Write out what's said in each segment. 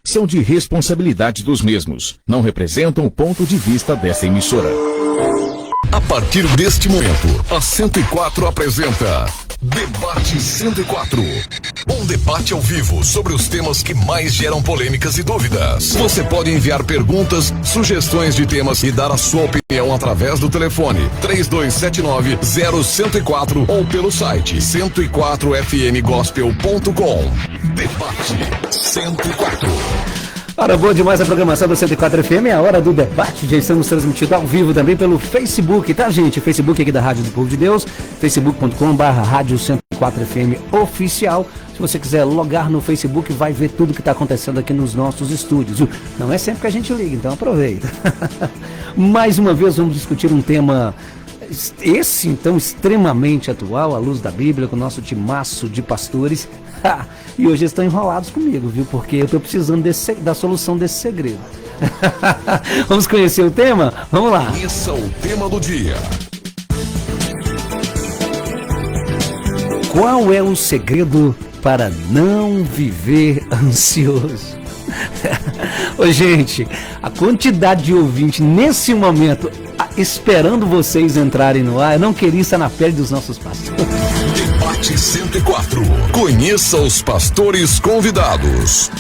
são de responsabilidade dos mesmos. Não representam o ponto de vista desta emissora. A partir deste momento, a 104 apresenta Debate 104. Um debate ao vivo sobre os temas que mais geram polêmicas e dúvidas. Você pode enviar perguntas, sugestões de temas e dar a sua opinião através do telefone 3279-0104 ou pelo site 104fmgospel.com. Debate 104. Ora, boa demais a programação do 104 FM, é a hora do debate. Já estamos transmitindo ao vivo também pelo Facebook, tá, gente? Facebook aqui da Rádio do Povo de Deus, facebook.com/rádio 104 FM oficial. Se você quiser logar no Facebook, vai ver tudo que está acontecendo aqui nos nossos estúdios. Não é sempre que a gente liga, então aproveita. Mais uma vez vamos discutir um tema, esse então extremamente atual, à luz da Bíblia, com o nosso timaço de pastores. E hoje estão enrolados comigo, viu? Porque eu estou precisando da solução desse segredo. Vamos conhecer o tema? Vamos lá. Esse é o tema do dia. Qual é o segredo para não viver ansioso? Ô, gente, a quantidade de ouvintes nesse momento esperando vocês entrarem no ar, eu não queria estar na pele dos nossos pastores. Debate 104. Conheça os pastores convidados.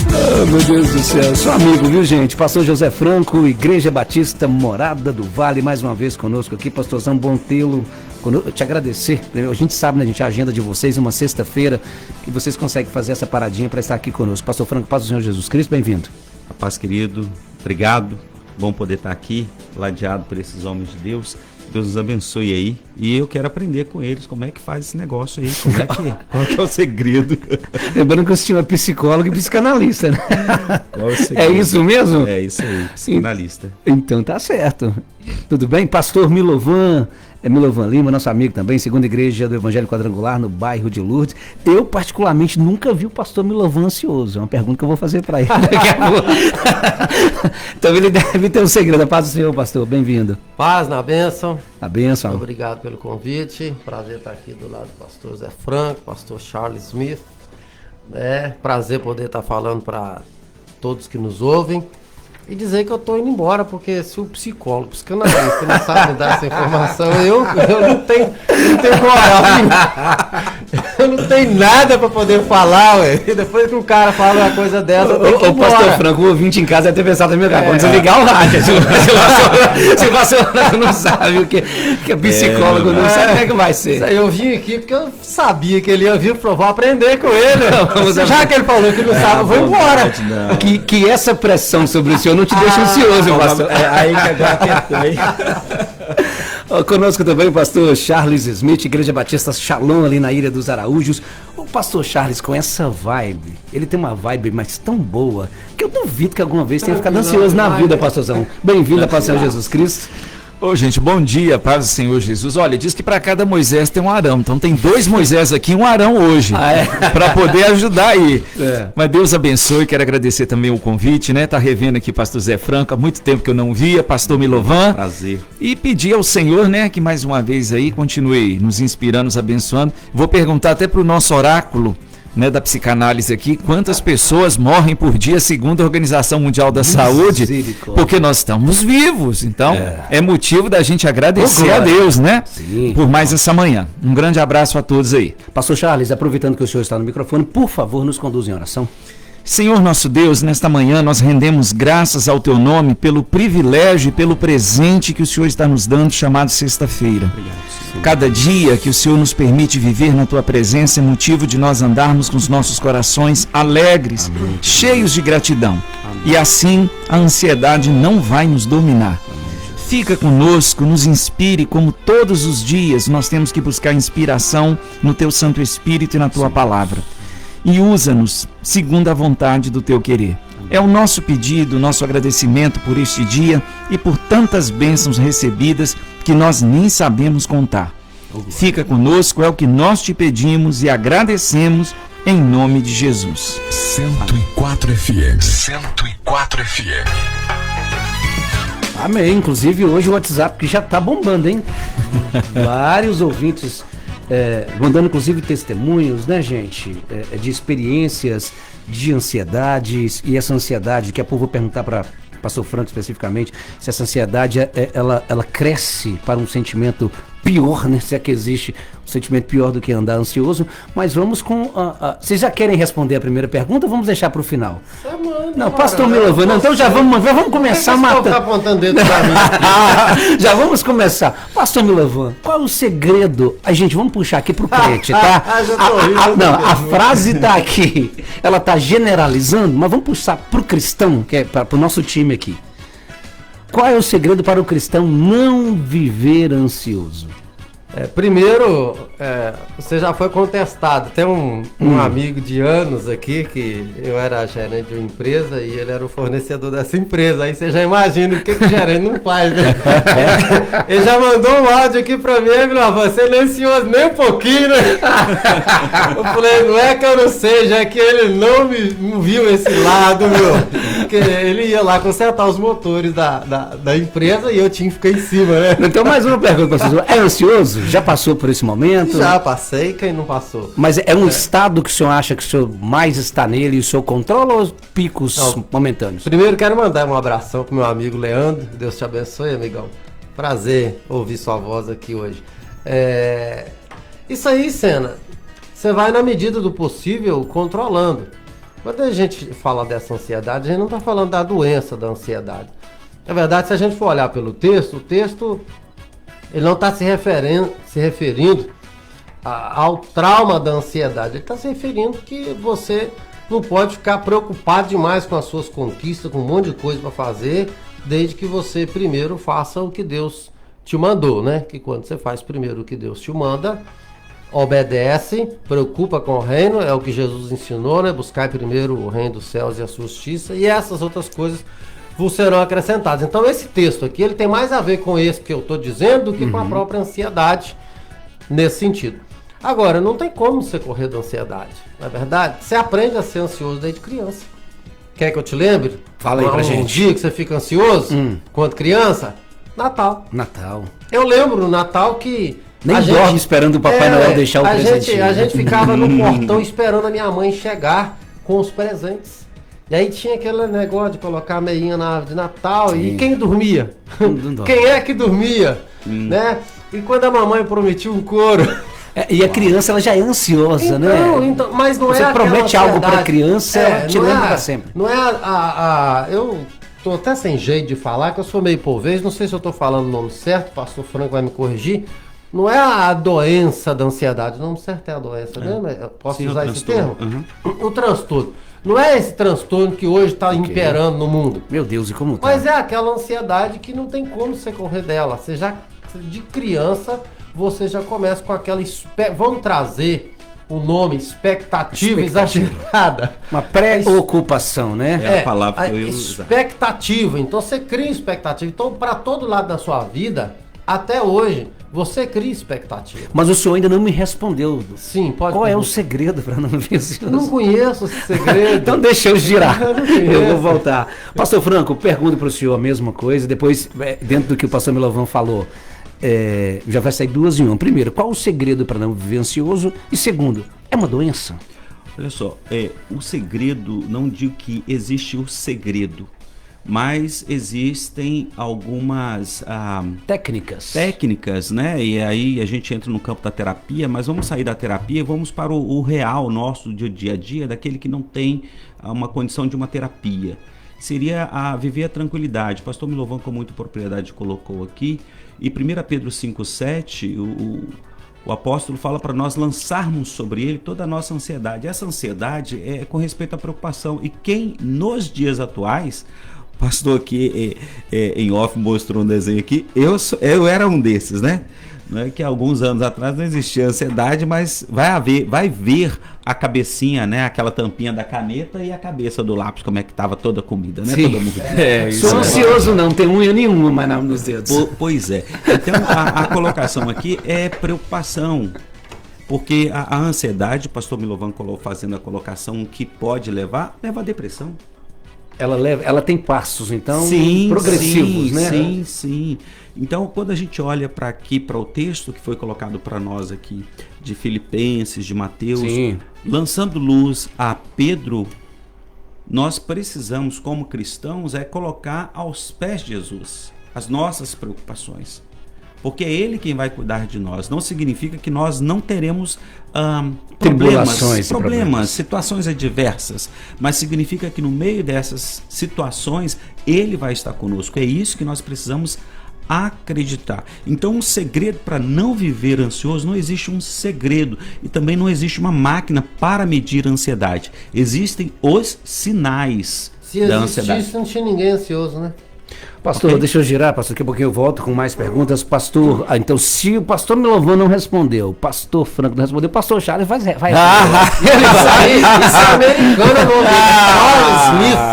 Oh, meu Deus do céu, sou amigo, viu, gente? Pastor José Franco, Igreja Batista Morada do Vale, mais uma vez conosco aqui. Pastorzão, bom tê-lo. Eu te agradecer. A gente sabe, né, gente, a agenda de vocês, uma sexta-feira, que vocês conseguem fazer essa paradinha para estar aqui conosco. Pastor Franco, paz do Senhor Jesus Cristo, bem-vindo. A paz, querido, obrigado. Bom poder estar aqui, ladeado por esses homens de Deus. Deus nos abençoe aí. E eu quero aprender com eles como é que faz esse negócio aí. Qual que é o segredo? Lembrando que eu sou psicólogo e psicanalista, né? Qual é o segredo? É isso mesmo? É isso aí, psicanalista. Então tá certo. Tudo bem? Pastor Milovan Lima, nosso amigo também, segunda igreja do Evangelho Quadrangular, no bairro de Lourdes. Eu, particularmente, nunca vi o pastor Milovan ansioso. É uma pergunta que eu vou fazer para ele. Então ele deve ter um segredo. A paz do Senhor, pastor. Bem-vindo. Paz na bênção. A bênção. Obrigado pelo convite. Prazer estar aqui do lado do pastor Zé Franco, pastor Charles Smith. Prazer poder estar falando para todos que nos ouvem. E dizer que eu tô indo embora, porque se o psicólogo, psicanalista, não sabe me dar essa informação, eu não tenho moral. Eu não tenho nada pra poder falar, ué. E depois que um cara fala uma coisa dessa, eu tenho que ir embora. Pastor Franco, o ouvinte em casa deve ter pensado na minha cara, quando desligar o rádio, se o pastor Franco não sabe o que é psicólogo, não sabe o que é que vai ser. Eu vim aqui porque eu sabia que ele ia vir, vou aprender com ele. Já que ele falou que não sabe, eu vou embora. Que essa pressão sobre o senhor não te deixa ansioso, pastor. Aí que agora apertou, hein? Conosco também o pastor Charles Smith, Igreja Batista Shalom, ali na Ilha dos Araújos. O pastor Charles, com essa vibe, ele tem uma vibe mas tão boa, que eu duvido que alguma vez tenha ficado ansioso na vida, pastorzão. Bem-vindo a paz do Senhor Jesus Cristo. Ô, gente, bom dia, paz do Senhor Jesus. Olha, diz que para cada Moisés tem um Arão, então tem 2 Moisés aqui e um Arão hoje, para poder ajudar aí. Mas Deus abençoe, quero agradecer também o convite, né? Tá revendo aqui pastor Zé Franco, há muito tempo que eu não via, pastor Milovan. Prazer. E pedir ao Senhor, né, que mais uma vez aí continue nos inspirando, nos abençoando. Vou perguntar até pro nosso oráculo, né, da psicanálise aqui, quantas pessoas morrem por dia segundo a Organização Mundial da Saúde, porque nós estamos vivos, então é motivo da gente agradecer a Deus, né? Sim. Por mais essa manhã. Um grande abraço a todos aí. Pastor Charles, aproveitando que o senhor está no microfone, por favor, nos conduza em oração. Senhor nosso Deus, nesta manhã nós rendemos graças ao Teu nome pelo privilégio e pelo presente que o Senhor está nos dando, chamado sexta-feira. Cada dia que o Senhor nos permite viver na Tua presença é motivo de nós andarmos com os nossos corações alegres, cheios de gratidão. E assim a ansiedade não vai nos dominar. Fica conosco, nos inspire, como todos os dias nós temos que buscar inspiração no Teu Santo Espírito e na Tua palavra. E usa-nos segundo a vontade do Teu querer. É o nosso pedido, o nosso agradecimento por este dia e por tantas bênçãos recebidas que nós nem sabemos contar. Fica conosco, é o que nós te pedimos e agradecemos em nome de Jesus. 104 FM. 104 FM. Amém. Inclusive hoje o WhatsApp que já tá bombando, hein? Vários ouvintes mandando inclusive testemunhos, né, gente, de experiências de ansiedades, e essa ansiedade, daqui a pouco eu vou perguntar para pastor Franco especificamente, se essa ansiedade ela cresce para um sentimento pior, né? Se é que existe um sentimento pior do que andar ansioso. Mas vamos com vocês já querem responder a primeira pergunta ou vamos deixar para o final? Não, pastor Milovan, então já vamos começar matando. Tá apontando dedo pra mim. Já vamos começar. Pastor Milovan, qual é o segredo? Gente, vamos puxar aqui pro crente, tá? A frase tá aqui, ela tá generalizando, mas vamos puxar pro cristão, que é pro nosso time aqui. Qual é o segredo para o cristão não viver ansioso? Primeiro, você já foi contestado. Tem um amigo de anos aqui, que eu era gerente de uma empresa e ele era o fornecedor dessa empresa. Aí você já imagina o que o gerente não faz, né? Ele já mandou um áudio aqui pra mim e falou: você não é ansioso nem um pouquinho, né? Eu falei: não é que eu não sei, já que ele não viu esse lado, meu. Porque ele ia lá consertar os motores da empresa e eu tinha que ficar em cima, né? Então, mais uma pergunta pra vocês. É ansioso? Já passou por esse momento? Já passei, quem não passou? Mas é um estado que o senhor acha que o senhor mais está nele e o senhor controla ou picos momentâneos? Primeiro quero mandar um abração pro meu amigo Leandro. Deus te abençoe, amigão. Prazer ouvir sua voz aqui hoje. Isso aí, Sena, você vai na medida do possível controlando. Quando a gente fala dessa ansiedade, a gente não está falando da doença da ansiedade. Na verdade, se a gente for olhar pelo texto, o texto ele não está se referindo ao trauma da ansiedade. Ele está se referindo que você não pode ficar preocupado demais com as suas conquistas, com um monte de coisa para fazer, desde que você primeiro faça o que Deus te mandou, né? Que quando você faz primeiro o que Deus te manda, obedece, preocupa com o reino, é o que Jesus ensinou, né? Buscar primeiro o reino dos céus e a sua justiça, e essas outras coisas vos serão acrescentadas. Então esse texto aqui, ele tem mais a ver com esse que eu estou dizendo do que com a própria ansiedade nesse sentido. Agora, não tem como você correr da ansiedade, não é verdade? Você aprende a ser ansioso desde criança. Quer que eu te lembre? Fala aí pra gente. Um dia que você fica ansioso, quando criança? Natal. Eu lembro no Natal que nem dorme esperando o Papai Noel deixar o presente. A gente ficava no portão esperando a minha mãe chegar com os presentes. E aí tinha aquele negócio de colocar a meinha na árvore de Natal. Sim. E quem dormia? Quem é que dormia? Né? E quando a mamãe prometia um couro... e a criança, ela já é ansiosa, né? Então, mas não você promete algo para a criança, ela te lembra para sempre. Não é eu tô até sem jeito de falar, que eu sou meio polvês, não sei se eu tô falando o nome certo, o pastor Franco vai me corrigir. Não é a doença da ansiedade, o nome certo é a doença, né? Posso usar esse termo? O transtorno. Não é esse transtorno que hoje está imperando no mundo. Meu Deus, e como tá? Mas é aquela ansiedade que não tem como você correr dela. Você já, de criança, você já começa com aquela... Vamos trazer o nome expectativa exagerada. Uma preocupação, né? É a palavra que eu ia usar. Expectativa. Então você cria expectativa. Então, para todo lado da sua vida, até hoje, você cria expectativa. Mas o senhor ainda não me respondeu. Sim, pode. Qual é o segredo para não ver isso? Não conheço esse segredo. Então deixa eu girar. Eu vou voltar. Pastor Franco, pergunto para o senhor a mesma coisa. Depois, dentro do que o pastor Milovan falou, já vai sair duas em uma. Primeiro, qual o segredo para não viver ansioso? E segundo, é uma doença? Olha só, o segredo, não digo que existe o segredo, mas existem algumas técnicas, né? E aí a gente entra no campo da terapia, mas vamos sair da terapia e vamos para o real nosso do dia a dia, daquele que não tem uma condição de uma terapia. Seria viver a tranquilidade. O pastor Milovan, com muita propriedade, colocou aqui, e 1 Pedro 5,7, o apóstolo fala para nós lançarmos sobre ele toda a nossa ansiedade. Essa ansiedade é com respeito à preocupação, e quem nos dias atuais... O pastor aqui em off mostrou um desenho aqui. Eu era um desses, né? Não é que alguns anos atrás não existia ansiedade, mas vai ver a cabecinha, né? Aquela tampinha da caneta e a cabeça do lápis, como é que estava toda a comida, né? Sim. Sou ansioso, não tem unha nenhuma mais nos dedos. Pois é. Então a colocação aqui é preocupação. Porque a ansiedade, o pastor Milovan fazendo a colocação que pode levar à depressão. Ela tem passos, então, sim, progressivos, sim, né? Sim. Então, quando a gente olha para o texto que foi colocado para nós aqui, de Filipenses, de Mateus, Sim. lançando luz a Pedro, nós precisamos, como cristãos, colocar aos pés de Jesus as nossas preocupações. Porque é Ele quem vai cuidar de nós. Não significa que nós não teremos problemas, situações adversas. Mas significa que no meio dessas situações, Ele vai estar conosco. É isso que nós precisamos acreditar. Então, um segredo para não viver ansioso, não existe um segredo. E também não existe uma máquina para medir a ansiedade. Existem os sinais da ansiedade. Se não tinha ninguém ansioso, né? Pastor, deixa eu girar, pastor, daqui a pouquinho eu volto com mais perguntas. Pastor, então se o pastor Milovan não respondeu, pastor Franco não respondeu, pastor Charles vai Isso é americano,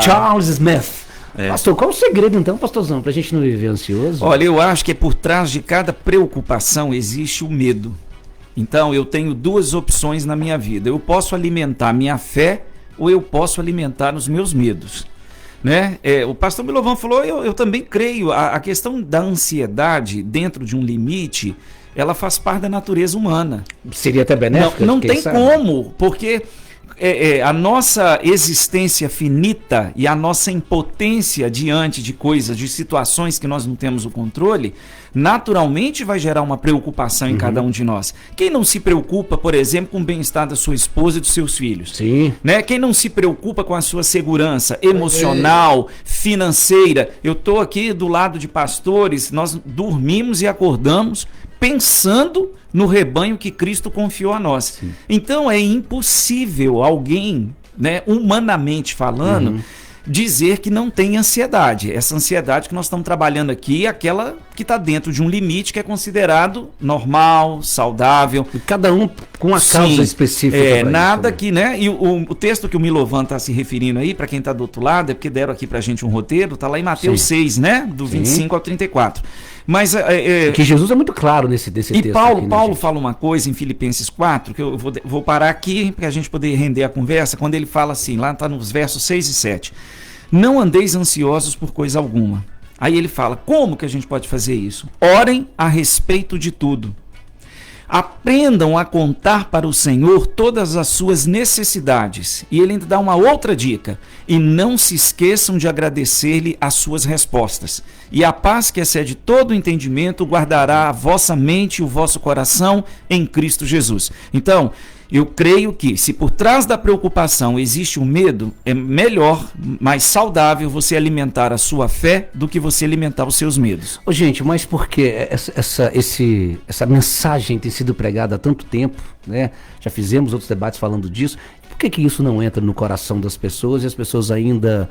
Charles Smith. Pastor, qual o segredo então, pastorzão, pra gente não viver ansioso? Olha, eu acho que por trás de cada preocupação existe o medo. Então eu tenho duas opções na minha vida. Eu posso alimentar minha fé ou eu posso alimentar os meus medos. Né? O pastor Milovan falou, eu também creio, a questão da ansiedade dentro de um limite, ela faz parte da natureza humana. Seria até benéfica? Não tem como, porque a nossa existência finita e a nossa impotência diante de coisas, de situações que nós não temos o controle, naturalmente vai gerar uma preocupação em cada um de nós. Quem não se preocupa, por exemplo, com o bem-estar da sua esposa e dos seus filhos? Sim. Né? Quem não se preocupa com a sua segurança emocional, financeira? Eu estou aqui do lado de pastores, nós dormimos e acordamos pensando no rebanho que Cristo confiou a nós. Sim. Então é impossível alguém, né, humanamente falando, dizer que não tem ansiedade. Essa ansiedade que nós estamos trabalhando aqui é aquela que está dentro de um limite que é considerado normal, saudável. E cada um com uma causa específica. Nada isso, né? Que, né? E o texto que o Milovan está se referindo aí, para quem está do outro lado, é porque deram aqui para a gente um roteiro, está lá em Mateus 6, né? Do 25 ao 34. Mas, que Jesus é muito claro nesse texto. E Paulo fala uma coisa em Filipenses 4, que eu vou parar aqui para a gente poder render a conversa, quando ele fala assim, lá está nos versos 6 e 7. Não andeis ansiosos por coisa alguma. Aí ele fala, como que a gente pode fazer isso? Orem a respeito de tudo. Aprendam a contar para o Senhor todas as suas necessidades. E ele ainda dá uma outra dica. E não se esqueçam de agradecer-lhe as suas respostas. E a paz que excede todo o entendimento guardará a vossa mente e o vosso coração em Cristo Jesus. Então, eu creio que se por trás da preocupação existe o medo, é melhor, mais saudável você alimentar a sua fé do que você alimentar os seus medos. Ô, gente, mas por que essa mensagem tem sido pregada há tanto tempo, né? Já fizemos outros debates falando disso. Por que isso não entra no coração das pessoas e as pessoas ainda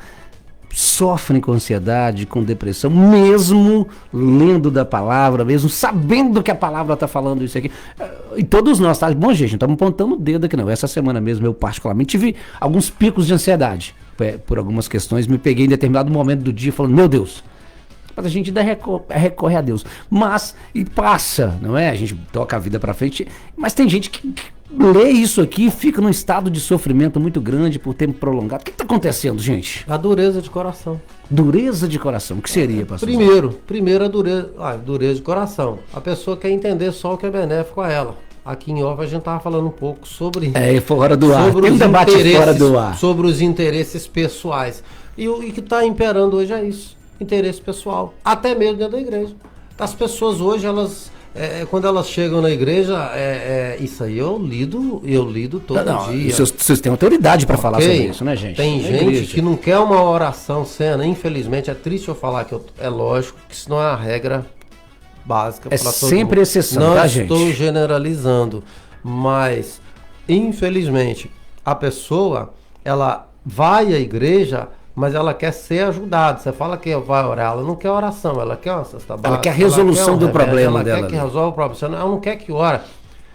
sofrem com ansiedade, com depressão, mesmo lendo da palavra, mesmo sabendo que a palavra está falando isso aqui? E todos nós, tá? Bom, gente, não estamos apontando o dedo aqui não. Essa semana mesmo eu particularmente tive alguns picos de ansiedade. Por algumas questões, me peguei em determinado momento do dia falando, meu Deus, mas a gente ainda recorre a Deus. Mas, e passa, não é? A gente toca a vida para frente, mas tem gente que lê isso aqui e fica num estado de sofrimento muito grande por tempo prolongado. O que está acontecendo, gente? A dureza de coração. Dureza de coração, o que seria, pastor? Primeiro a dureza de coração. A pessoa quer entender só o que é benéfico a ela. Aqui em off a gente estava falando um pouco sobre... fora do ar. Tem um debate fora do ar. Sobre os interesses pessoais. E o que está imperando hoje é isso. Interesse pessoal. Até mesmo dentro da igreja. As pessoas hoje, elas... quando elas chegam na igreja, isso aí eu lido todo dia. Vocês têm autoridade para falar sobre isso, né, gente? Tem gente que não quer uma oração cena. Infelizmente, é triste eu falar que é lógico que isso não é a regra básica. É sempre exceção, não tá, gente? Não estou generalizando, mas infelizmente a pessoa, ela vai à igreja, mas ela quer ser ajudada. Você fala que vai orar, ela não quer oração, ela quer uma cesta básica. Ela quer a resolução do problema dela. Ela quer que resolva o problema. Ela não quer que ora.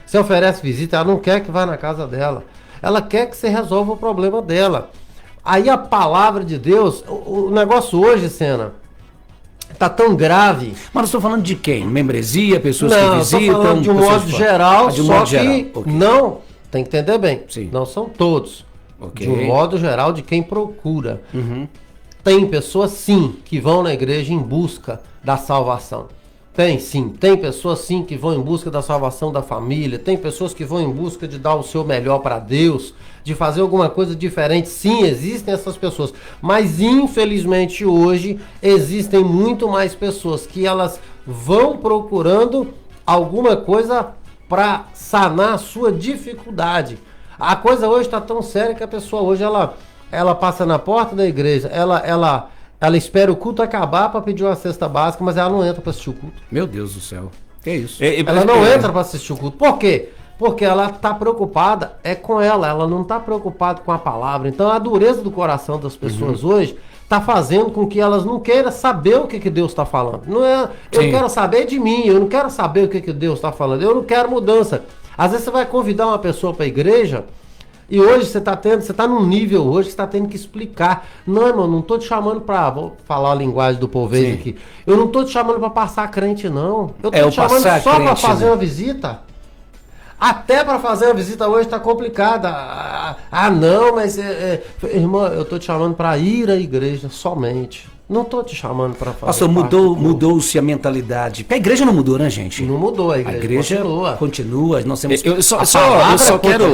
Você oferece visita, ela não quer que vá na casa dela. Ela quer que você resolva o problema dela. Aí a palavra de Deus, o negócio hoje, Sena, tá tão grave. Mas eu estou falando de quem? Membresia, pessoas que visitam? Não, estou falando de um modo geral, Okay. Não, tem que entender bem. Sim. Não são todos. Okay. De um modo geral, de quem procura. Tem pessoas sim que vão na igreja em busca da salvação. Tem sim, tem pessoas sim que vão em busca da salvação da família, tem pessoas que vão em busca de dar o seu melhor para Deus, de fazer alguma coisa diferente. Sim, existem essas pessoas, mas infelizmente hoje existem muito mais pessoas que elas vão procurando alguma coisa para sanar a sua dificuldade. A coisa hoje está tão séria que a pessoa hoje ela passa na porta da igreja, ela espera o culto acabar para pedir uma cesta básica, mas ela não entra para assistir o culto. Meu Deus do céu. Que isso? Ela não entra para assistir o culto. Por quê? Porque ela está preocupada com ela não está preocupada com a palavra. Então a dureza do coração das pessoas hoje está fazendo com que elas não queiram saber o que Deus está falando. Não é, eu quero saber de mim, eu não quero saber o que Deus está falando, eu não quero mudança. Às vezes você vai convidar uma pessoa para a igreja e hoje você está num nível hoje que você está tendo que explicar. Não, irmão, não estou te chamando para, vou falar a linguagem do poveiro aqui, eu não estou te chamando para passar crente, não. Eu estou te chamando só para fazer uma visita. Até para fazer uma visita hoje está complicada. Não, mas irmão, eu estou te chamando para ir à igreja somente. Não estou te chamando para fazer. Pastor, mudou-se a mentalidade. Porque a igreja não mudou, né, gente? Não mudou, a igreja continua. Nós temos eu só quero.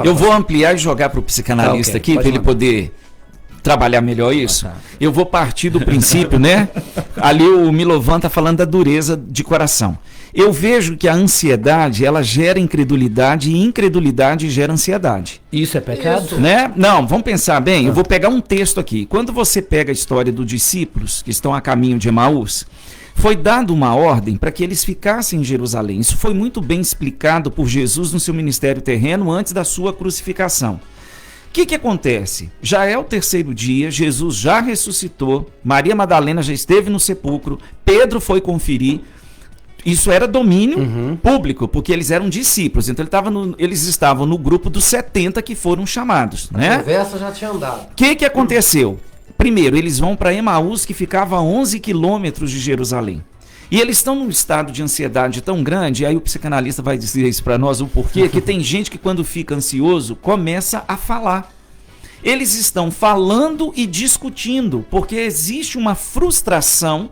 Eu vou ampliar e jogar para o psicanalista aqui, para ele poder trabalhar melhor isso. Eu vou partir do princípio, né? Ali o Milovan está falando da dureza de coração. Eu vejo que a ansiedade, ela gera incredulidade e incredulidade gera ansiedade. Isso é pecado? Né? Não, vamos pensar bem. Eu vou pegar um texto aqui. Quando você pega a história dos discípulos que estão a caminho de Emaús, foi dada uma ordem para que eles ficassem em Jerusalém. Isso foi muito bem explicado por Jesus no seu ministério terreno antes da sua crucificação. O que acontece? Já é o terceiro dia, Jesus já ressuscitou, Maria Madalena já esteve no sepulcro, Pedro foi conferir. Isso era domínio público, porque eles eram discípulos. Então eles estavam no grupo dos 70 que foram chamados. A conversa já tinha andado. O que aconteceu? Primeiro, eles vão para Emaús, que ficava a 11 quilômetros de Jerusalém. E eles estão num estado de ansiedade tão grande, aí o psicanalista vai dizer isso para nós, o porquê, que tem gente que quando fica ansioso, começa a falar. Eles estão falando e discutindo, porque existe uma frustração,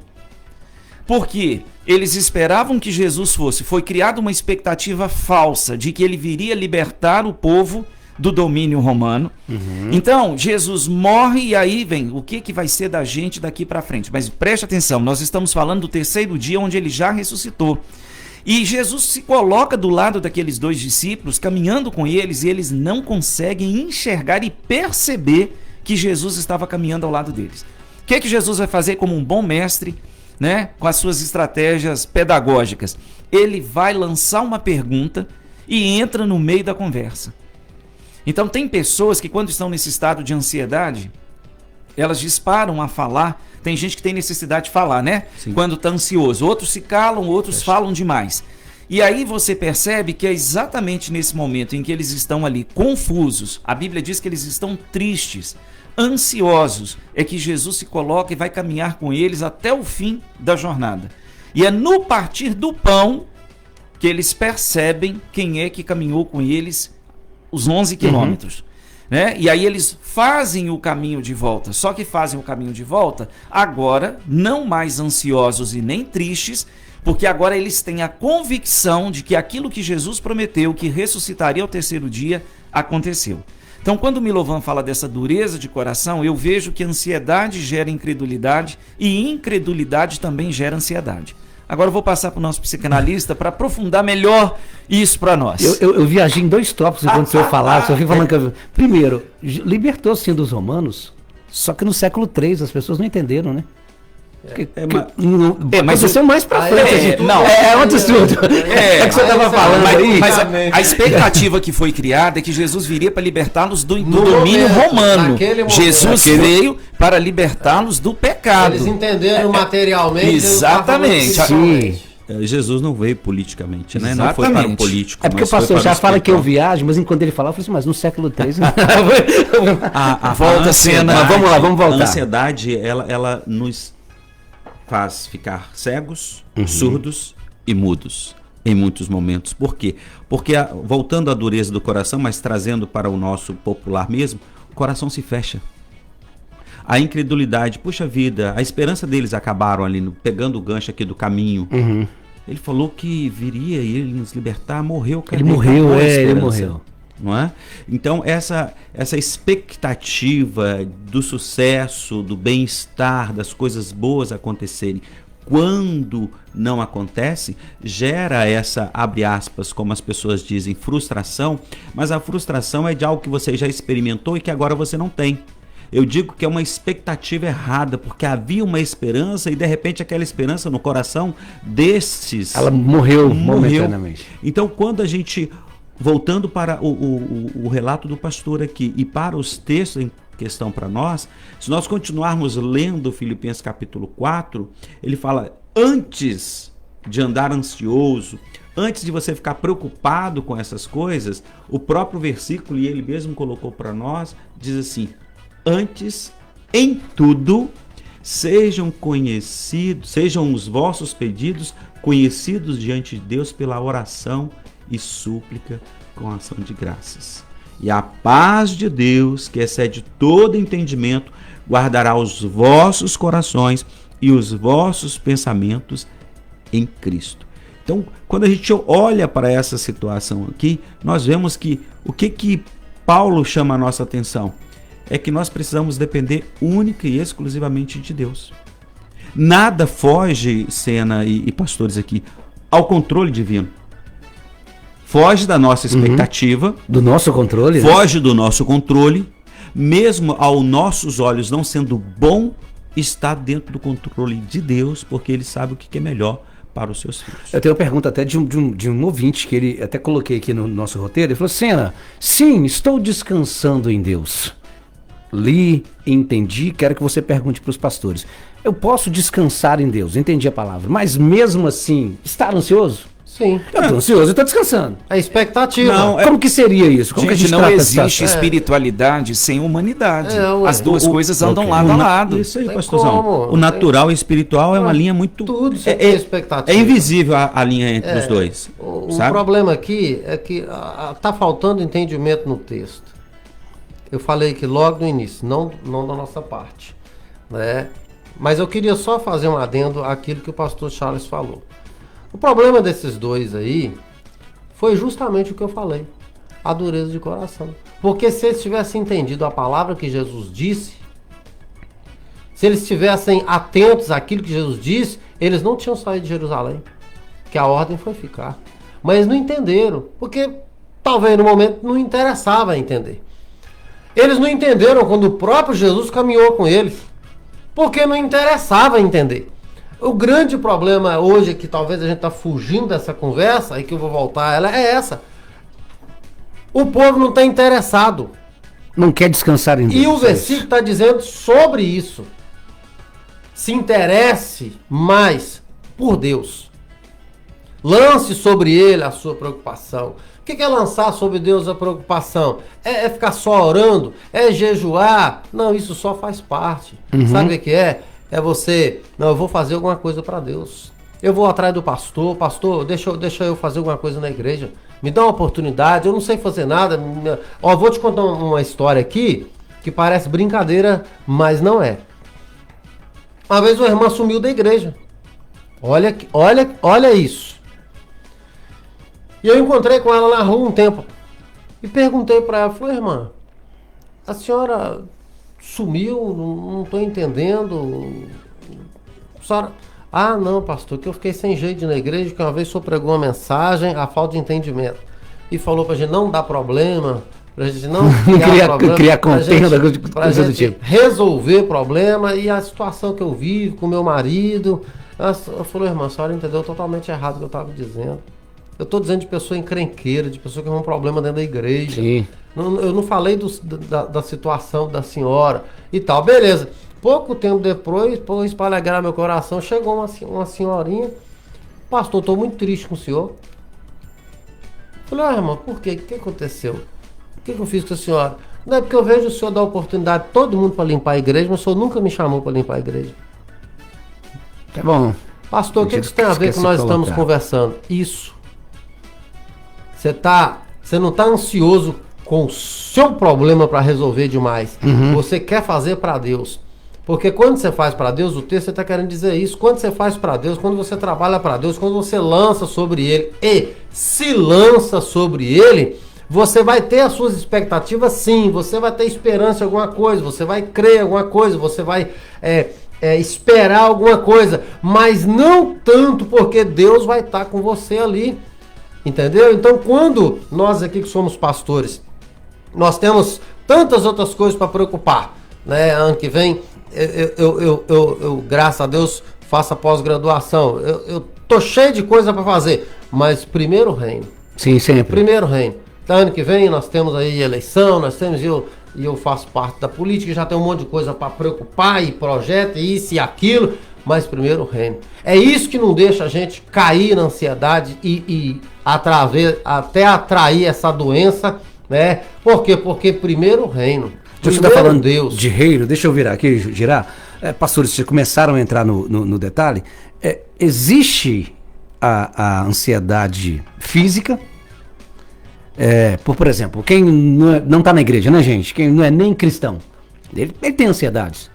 porque eles esperavam que Jesus fosse. Foi criada uma expectativa falsa de que ele viria libertar o povo do domínio romano. Então, Jesus morre e aí vem o que vai ser da gente daqui para frente. Mas preste atenção, nós estamos falando do terceiro dia onde ele já ressuscitou. E Jesus se coloca do lado daqueles dois discípulos, caminhando com eles, e eles não conseguem enxergar e perceber que Jesus estava caminhando ao lado deles. O que Jesus vai fazer como um bom mestre, né, com as suas estratégias pedagógicas? Ele vai lançar uma pergunta e entra no meio da conversa. Então tem pessoas que quando estão nesse estado de ansiedade, elas disparam a falar. Tem gente que tem necessidade de falar, né? Sim. Quando está ansioso. Outros se calam, outros falam demais. E aí você percebe que é exatamente nesse momento em que eles estão ali confusos, a Bíblia diz que eles estão tristes, ansiosos, é que Jesus se coloca e vai caminhar com eles até o fim da jornada. E é no partir do pão que eles percebem quem é que caminhou com eles os 11 quilômetros. Né? E aí eles fazem o caminho de volta, só que fazem o caminho de volta agora não mais ansiosos e nem tristes, porque agora eles têm a convicção de que aquilo que Jesus prometeu, que ressuscitaria ao terceiro dia, aconteceu. Então, quando o Milovan fala dessa dureza de coração, eu vejo que ansiedade gera incredulidade e incredulidade também gera ansiedade. Agora eu vou passar para o nosso psicanalista para aprofundar melhor isso para nós. Eu viajei em 2 tópicos enquanto o senhor falava. Só fui falando que primeiro, libertou sim dos romanos, só que no século III as pessoas não entenderam, né? Mas aconteceu mais pra frente. É outro estudo. É que você estava falando aí. Mas a expectativa que foi criada é que Jesus viria para libertá-los do domínio romano. Jesus veio para libertá-los do pecado. Eles entenderam materialmente. Exatamente. Sim. Jesus não veio politicamente, né? Exatamente. Não foi para o político. É porque o pastor já fala que eu viajo, mas enquanto ele falava, eu falei assim, mas no século III... Volta a cena. Vamos lá, vamos voltar. A ansiedade, ela nos faz ficar cegos, surdos e mudos em muitos momentos. Por quê? Porque, voltando à dureza do coração, mas trazendo para o nosso popular mesmo, o coração se fecha. a incredulidade, puxa vida, a esperança deles acabaram ali, pegando o gancho aqui do caminho. Ele falou que viria e ele nos libertar, morreu. Ele morreu, ele morreu. Não é? Então essa expectativa do sucesso, do bem-estar, das coisas boas acontecerem, quando não acontece, gera essa, abre aspas, como as pessoas dizem, frustração, mas a frustração é de algo que você já experimentou e que agora você não tem. Eu digo que é uma expectativa errada, porque havia uma esperança e de repente aquela esperança no coração destes... Ela morreu momentaneamente. Então quando a gente, voltando para o relato do pastor aqui e para os textos em questão para nós, se nós continuarmos lendo Filipenses capítulo 4, ele fala, antes de andar ansioso, antes de você ficar preocupado com essas coisas, o próprio versículo, e ele mesmo colocou para nós, diz assim, antes, em tudo, sejam os vossos pedidos conhecidos diante de Deus pela oração e súplica com ação de graças. E a paz de Deus, que excede todo entendimento, guardará os vossos corações e os vossos pensamentos em Cristo. Então, quando a gente olha para essa situação aqui, nós vemos que o que Paulo chama a nossa atenção é que nós precisamos depender única e exclusivamente de Deus. Nada foge, Sena e pastores aqui, ao controle divino. Foge da nossa expectativa. Do nosso controle. Foge do nosso controle. Mesmo aos nossos olhos não sendo bom, está dentro do controle de Deus, porque Ele sabe o que é melhor para os seus filhos. Eu tenho uma pergunta até de um ouvinte, que ele até coloquei aqui no nosso roteiro. Ele falou, Sena, sim, estou descansando em Deus. Li, entendi, quero que você pergunte para os pastores. Eu posso descansar em Deus, entendi a palavra, mas mesmo assim, estar ansioso? Sim. Eu estou ansioso, eu estou descansando. A expectativa. Não, Como que seria isso? Como que a gente não trata existe essa... espiritualidade sem humanidade. Ué. As duas coisas andam lado a lado. Isso aí, Tem pastorzão. como. O natural e o espiritual é uma linha muito... Tudo você tem expectativa. É invisível a linha entre os dois. O sabe? problema aqui é que está faltando entendimento no texto. Eu falei que logo no início, não da nossa parte, né? Mas eu queria só fazer um adendo àquilo que o pastor Charles falou. O problema desses dois aí foi justamente o que eu falei, a dureza de coração. Porque se eles tivessem entendido a palavra que Jesus disse, se eles estivessem atentos àquilo que Jesus disse, eles não tinham saído de Jerusalém, que a ordem foi ficar. Mas eles não entenderam, porque talvez no momento não interessava entender. Eles não entenderam quando o próprio Jesus caminhou com eles, porque não interessava entender. O grande problema hoje, que talvez a gente está fugindo dessa conversa, e que eu vou voltar a ela, é essa. O povo não está interessado. Não quer descansar em Deus. E o versículo está dizendo sobre isso. Se interesse mais por Deus. Lance sobre Ele a sua preocupação. O que é lançar sobre Deus a preocupação? É ficar só orando? É jejuar? Não, isso só faz parte. Sabe o que é? É você, não, eu vou fazer alguma coisa para Deus. Eu vou atrás do pastor, deixa eu fazer alguma coisa na igreja. Me dá uma oportunidade, eu não sei fazer nada. Ó, vou te contar uma história aqui que parece brincadeira, mas não é. Uma vez uma irmã sumiu da igreja. Olha isso. E eu encontrei com ela na rua um tempo. E perguntei para ela, falei, irmã, a senhora sumiu, não estou entendendo. A senhora... Ah, não, pastor, que eu fiquei sem jeito na igreja, que uma vez o senhor pregou uma mensagem, a falta de entendimento. E falou pra gente não dar problema, pra gente não criar contenda, pra gente tipo. Resolver problema, e a situação que eu vivo com meu marido. Eu falei, irmã, a senhora entendeu totalmente errado o que eu estava dizendo. Eu estou dizendo de pessoa encrenqueira, de pessoa que tem um problema dentro da igreja. Sim. Eu não falei da situação da senhora e tal, beleza. Pouco tempo depois, para alegrar meu coração, chegou uma senhorinha. Pastor, estou muito triste com o senhor. Falei, irmã, por quê? O que aconteceu? O que eu fiz com a senhora? Não é porque eu vejo o senhor dar oportunidade a todo mundo para limpar a igreja, mas o senhor nunca me chamou para limpar a igreja. Tá bom. Pastor, o que isso tem a ver com nós estamos conversando? Isso. Você não está ansioso com o seu problema para resolver demais. Você quer fazer para Deus. Porque quando você faz para Deus, o texto está querendo dizer isso. Quando você faz para Deus, quando você trabalha para Deus, quando você lança sobre Ele e se lança sobre Ele, você vai ter as suas expectativas, sim. Você vai ter esperança em alguma coisa, você vai crer em alguma coisa, você vai esperar alguma coisa. Mas não tanto porque Deus vai estar com você ali. Entendeu? Então, quando nós aqui que somos pastores, nós temos tantas outras coisas para preocupar, né? Ano que vem, eu graças a Deus, faço a pós-graduação. Eu tô cheio de coisa para fazer, mas primeiro reino. Sim, sempre. Primeiro reino. Então, ano que vem nós temos aí eleição, nós temos, e eu faço parte da política, já tem um monte de coisa para preocupar, e projeto, e isso e aquilo, mas primeiro reino. É isso que não deixa a gente cair na ansiedade e até atrair essa doença, né? Por quê? Porque primeiro reino. Você está falando Deus. De reino, deixa eu virar aqui, girar. Pastores, vocês começaram a entrar no detalhe. Existe a ansiedade física. Por exemplo, quem não está na igreja, né, gente? Quem não é nem cristão, ele tem ansiedades.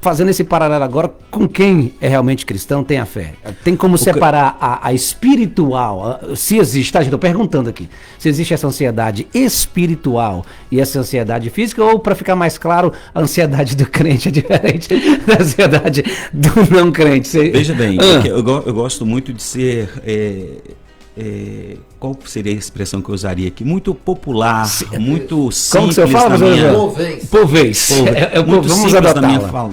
Fazendo esse paralelo agora com quem é realmente cristão, tem a fé. Tem como separar a espiritual, se existe, tá, gente? Estou perguntando aqui, se existe essa ansiedade espiritual e essa ansiedade física, ou, para ficar mais claro, a ansiedade do crente é diferente da ansiedade do não crente. Veja bem, eu gosto muito de ser... qual seria a expressão que eu usaria aqui? Muito popular, muito simples. Como que você fala? Povês. Muito vamos simples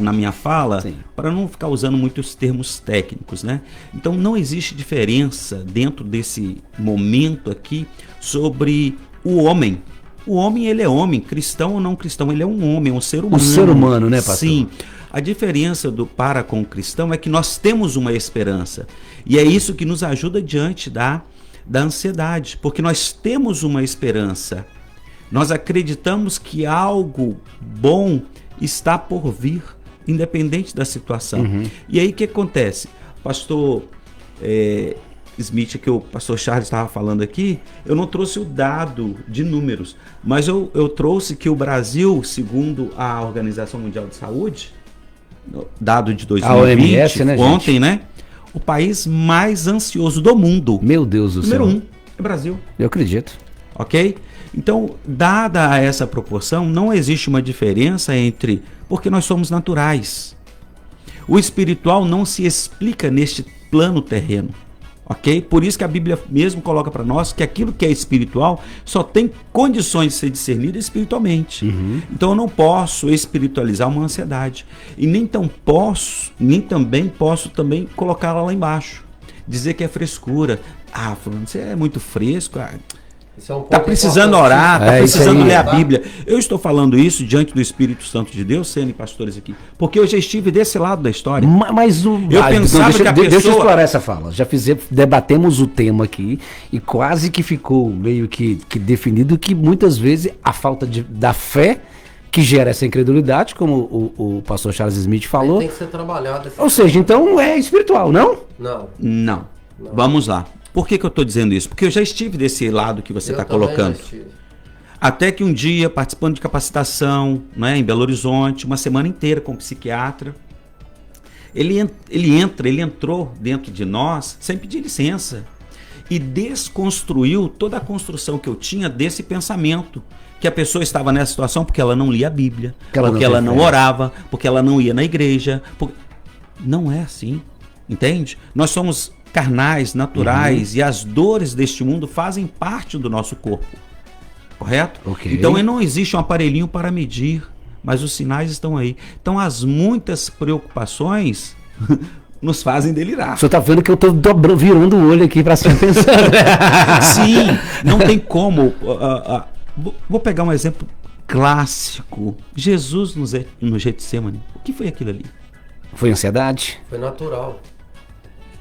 na minha fala, para não ficar usando muitos termos técnicos, né? Então não existe diferença dentro desse momento aqui sobre o homem. O homem, ele é homem, cristão ou não cristão, ele é um homem, um ser humano. Um ser humano, né, pastor? Sim. A diferença do para com o cristão é que nós temos uma esperança. E é isso que nos ajuda diante da ansiedade, porque nós temos uma esperança. Nós acreditamos que algo bom está por vir, independente da situação. E aí o que acontece? Pastor Smith, que o pastor Charles estava falando aqui, eu não trouxe o dado de números, mas eu trouxe que o Brasil, segundo a Organização Mundial de Saúde, dado de 2020, a OMS, né, ontem, gente? né? O país mais ansioso do mundo. Meu Deus do céu. Número 1 é Brasil. Eu acredito. Ok? Então, dada essa proporção, não existe uma diferença entre... Porque nós somos naturais. O espiritual não se explica neste plano terreno. Ok? Por isso que a Bíblia mesmo coloca para nós que aquilo que é espiritual só tem condições de ser discernido espiritualmente. Então eu não posso espiritualizar uma ansiedade. E nem também posso colocá-la lá embaixo. Dizer que é frescura. Fulano, você é muito fresco. Tá precisando orar, tá precisando ler a Bíblia. Eu estou falando isso diante do Espírito Santo de Deus, sendo pastores aqui, porque eu já estive desse lado da história. Mas eu pensava que a pessoa... Deixa eu explorar essa fala. Debatemos o tema aqui e quase que ficou meio que definido que muitas vezes a falta da fé que gera essa incredulidade, como o pastor Charles Smith falou. Tem que ser trabalhado. Ou seja, então é espiritual, não? Não. Vamos lá. Por que eu estou dizendo isso? Porque eu já estive desse lado que você está colocando. Até que um dia, participando de capacitação, né, em Belo Horizonte, uma semana inteira com um psiquiatra, ele entrou dentro de nós sem pedir licença e desconstruiu toda a construção que eu tinha desse pensamento, que a pessoa estava nessa situação porque ela não lia a Bíblia, porque ela não orava, porque ela não ia na igreja. Não é assim, entende? Nós somos carnais, naturais, e as dores deste mundo fazem parte do nosso corpo, correto? Então não existe um aparelhinho para medir, mas os sinais estão aí. Então as muitas preocupações nos fazem delirar. O senhor está vendo que eu estou virando o olho aqui para cima pensando. Sim, não tem como. Vou pegar um exemplo clássico. Jesus no Getsemane. O que foi aquilo ali? Foi ansiedade? Foi natural.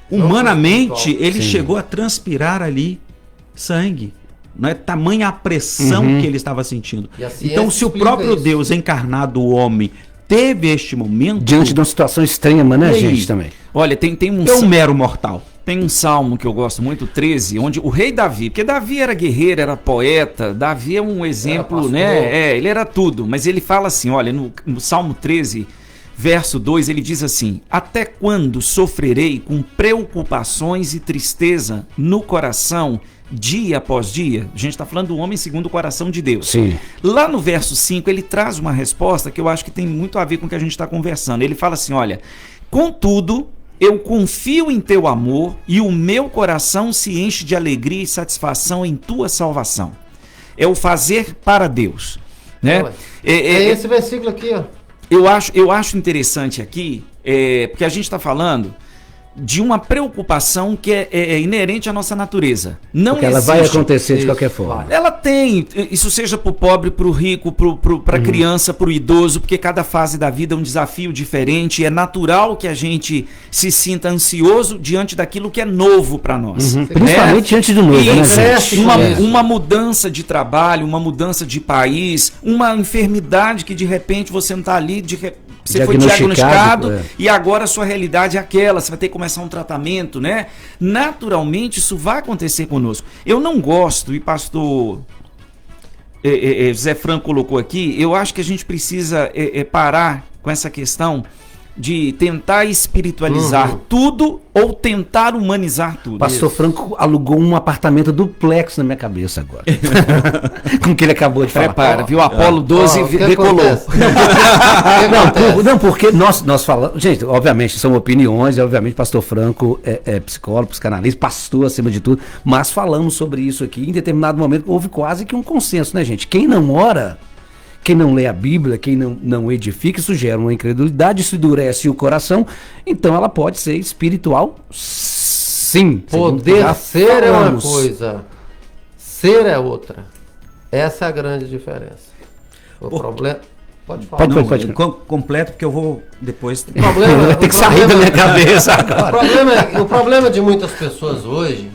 Humanamente, ele chegou a transpirar ali sangue. Não é tamanha a pressão que ele estava sentindo. Então, se o próprio Deus encarnado, o homem, teve este momento... Diante de uma situação extrema, né, gente, também? Olha, tem um mero mortal. Tem um salmo que eu gosto muito, 13, onde o rei Davi, porque Davi era guerreiro, era poeta, Davi é um exemplo, né? Ele era tudo, mas ele fala assim, olha, no Salmo 13, verso 2, ele diz assim: até quando sofrerei com preocupações e tristeza no coração, dia após dia? A gente está falando do homem segundo o coração de Deus. Sim. Lá no verso 5, ele traz uma resposta que eu acho que tem muito a ver com o que a gente está conversando. Ele fala assim, olha, contudo, eu confio em teu amor e o meu coração se enche de alegria e satisfação em tua salvação. É o fazer para Deus, né? Esse versículo aqui, ó. Eu acho interessante aqui, porque a gente está falando de uma preocupação que é inerente à nossa natureza. Não porque ela vai acontecer de qualquer forma. Ela tem, isso seja para o pobre, para o rico, para a criança, para o idoso, porque cada fase da vida é um desafio diferente. É natural que a gente se sinta ansioso diante daquilo que é novo para nós. Principalmente diante do novo, né, gente? Uma mudança de trabalho, uma mudança de país, uma enfermidade que de repente você não está ali, você foi diagnosticado e agora a sua realidade é aquela, você vai ter que começar um tratamento, né? Naturalmente isso vai acontecer conosco. Eu não gosto, e pastor Zé Franco colocou aqui, eu acho que a gente precisa parar com essa questão de tentar espiritualizar tudo ou tentar humanizar tudo. Pastor Franco alugou um apartamento duplex na minha cabeça agora. Com o que ele acabou de falar. Prepara, viu? Apolo 12 decolou. Não, porque nós falamos... Gente, obviamente, são opiniões, obviamente, pastor Franco é psicólogo, psicanalista, pastor acima de tudo, mas falamos sobre isso aqui. Em determinado momento houve quase que um consenso, né, gente? Quem não ora... Quem não lê a Bíblia, quem não edifica, isso gera uma incredulidade, isso endurece o coração, então ela pode ser espiritual, sim. Poder ser é uma coisa, ser é outra. Essa é a grande diferença. O problema... Pode falar. Pode. Completo, porque eu vou depois... Tem que sair da minha cabeça agora. O problema de muitas pessoas hoje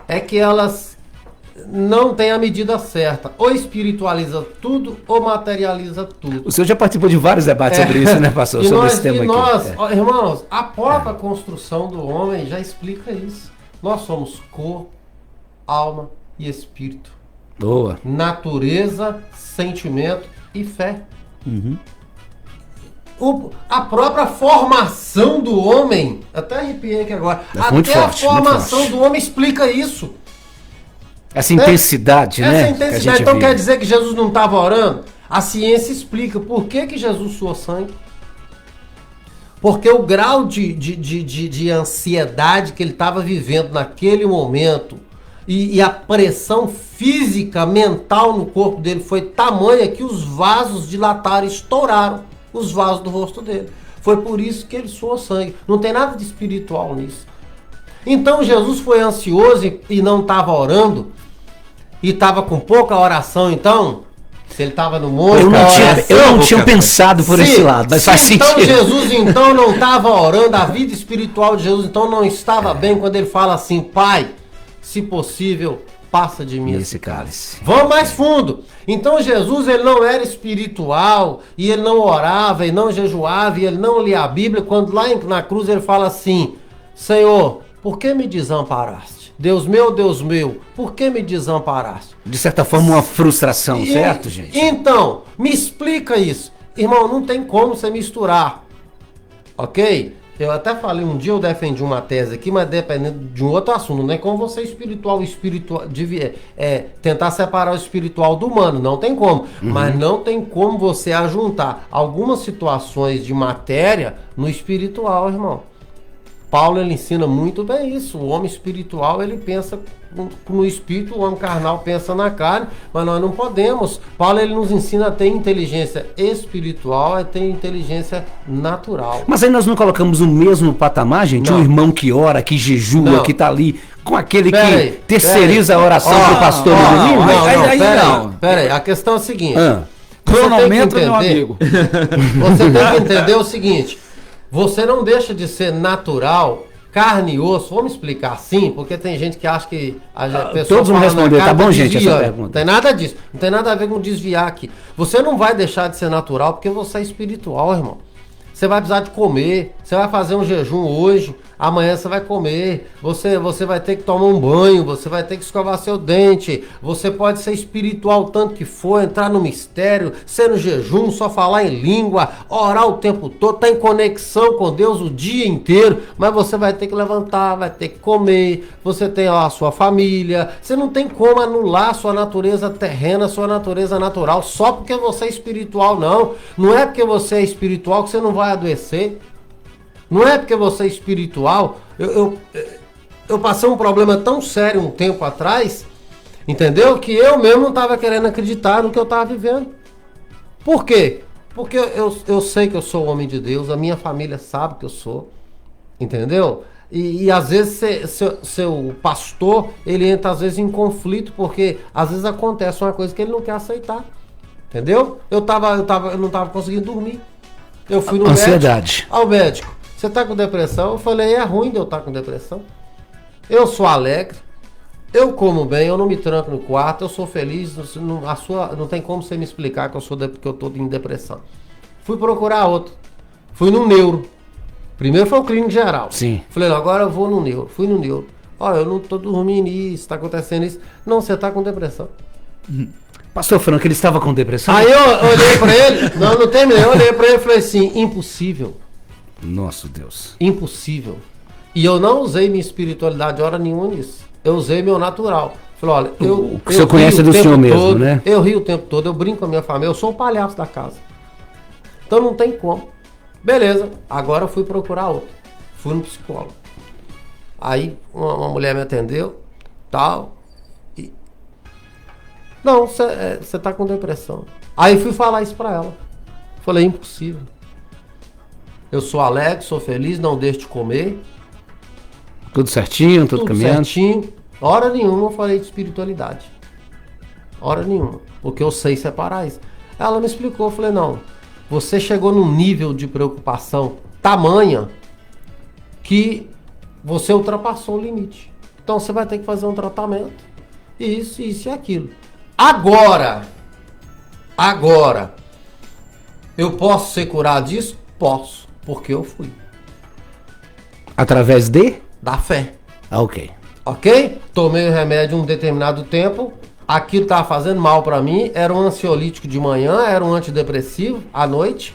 é que elas... não tem a medida certa. Ou espiritualiza tudo, ou materializa tudo. O senhor já participou de vários debates sobre isso, né, pastor? Sobre esse tema aqui. Irmãos, a própria construção do homem já explica isso. Nós somos corpo, alma e espírito. Boa. Natureza, sentimento e fé. A própria formação do homem, até arrepiei aqui agora, até a formação do homem explica isso. Essa intensidade, né? Essa intensidade, então quer dizer que Jesus não estava orando? A ciência explica por que Jesus suou sangue. Porque o grau de ansiedade que ele estava vivendo naquele momento e a pressão física, mental no corpo dele foi tamanha que os vasos dilataram e estouraram os vasos do rosto dele. Foi por isso que ele suou sangue. Não tem nada de espiritual nisso. Então Jesus foi ansioso e não estava orando, e estava com pouca oração, então, se ele estava no monte... Eu não tinha pensado por esse lado, mas faz sentido. Então Jesus então não estava orando, a vida espiritual de Jesus então não estava bem quando ele fala assim, Pai, se possível, passa de mim esse cálice. Vamos mais fundo. Então Jesus ele não era espiritual, e ele não orava, e não jejuava, e ele não lia a Bíblia, quando lá na cruz ele fala assim, Senhor, por que me desamparaste? Deus meu, por que me desamparaste? De certa forma, uma frustração, certo, gente? Então, me explica isso. Irmão, não tem como você misturar. Ok? Eu até falei, um dia eu defendi uma tese aqui, mas dependendo de um outro assunto. Não é como você tentar separar o espiritual do humano. Não tem como. Mas não tem como você ajuntar algumas situações de matéria no espiritual, irmão. Paulo ele ensina muito bem isso. O homem espiritual ele pensa no espírito, o homem carnal pensa na carne, mas nós não podemos. Paulo ele nos ensina a ter inteligência espiritual e ter inteligência natural. Mas aí nós não colocamos o mesmo patamar, gente? Não. Um irmão que ora, que jejua, Não. que tá ali, com aquele Pera que aí, terceiriza a oração pro pastor no domingo? Pera aí, a questão é a seguinte. Cronômetro, meu amigo. Você tem que entender o seguinte. Você não deixa de ser natural, carne e osso. Vamos explicar assim, porque tem gente que acha que a pessoa todos vão responder, tá bom, gente, essa pergunta. Não tem nada disso. Não tem nada a ver com desviar aqui. Você não vai deixar de ser natural porque você é espiritual, irmão. você vai precisar de comer, você vai fazer um jejum hoje, amanhã você vai comer, você vai ter que tomar um banho, você vai ter que escovar seu dente, você pode ser espiritual tanto que for, entrar no mistério, ser no jejum, só falar em língua, orar o tempo todo, estar em conexão com Deus o dia inteiro, mas você vai ter que levantar, vai ter que comer, você tem a sua família, você não tem como anular a sua natureza terrena, a sua natureza natural, só porque você é espiritual, não. Não é porque você é espiritual que você não vai adoecer. Não é porque você é espiritual. Eu passei um problema tão sério um tempo atrás, entendeu? Que eu mesmo não estava querendo acreditar no que eu estava vivendo. Por quê? Porque eu sei que eu sou homem de Deus, a minha família sabe que eu sou, entendeu? E às vezes seu pastor, ele entra às vezes em conflito, porque às vezes acontece uma coisa que ele não quer aceitar, entendeu? Eu não estava conseguindo dormir. Eu fui no ansiedade. Médico. Ao médico, você tá com depressão? Eu falei, é ruim de eu estar com depressão. Eu sou alegre, eu como bem, eu não me tranco no quarto, eu sou feliz, não tem como você me explicar que que eu tô em depressão. Fui procurar outro, fui no neuro. Primeiro foi o clínico geral. Sim. Falei, não, agora eu vou no neuro. Fui no neuro. Olha, eu não tô dormindo isso, tá acontecendo isso. Não, você tá com depressão. Pastor Franco, ele estava com depressão? Aí eu olhei pra ele, não terminei, eu olhei pra ele e falei assim, impossível. Nosso Deus. Impossível. E eu não usei minha espiritualidade hora nenhuma nisso. Eu usei meu natural. Falei, olha, o que o senhor conhece do senhor mesmo, todo, né? Eu rio o tempo todo, eu brinco com a minha família, eu sou o palhaço da casa. Então não tem como. Beleza, agora eu fui procurar outro. Fui no psicólogo. Aí uma mulher me atendeu, tal. E... Não, você tá com depressão. Aí fui falar isso pra ela. Falei, impossível. Eu sou alegre, sou feliz, não deixo de comer. Tudo certinho, tudo caminhando? Certinho. Hora nenhuma eu falei de espiritualidade. Hora nenhuma. Porque eu sei separar isso. Ela me explicou, eu falei, não. Você chegou num nível de preocupação tamanha que você ultrapassou o limite. Então você vai ter que fazer um tratamento. Isso e aquilo. Agora, eu posso ser curado disso? Posso, porque eu fui. Através da fé. Ok. Ok? Tomei o remédio um determinado tempo. Aquilo estava fazendo mal para mim. Era um ansiolítico de manhã, era um antidepressivo à noite.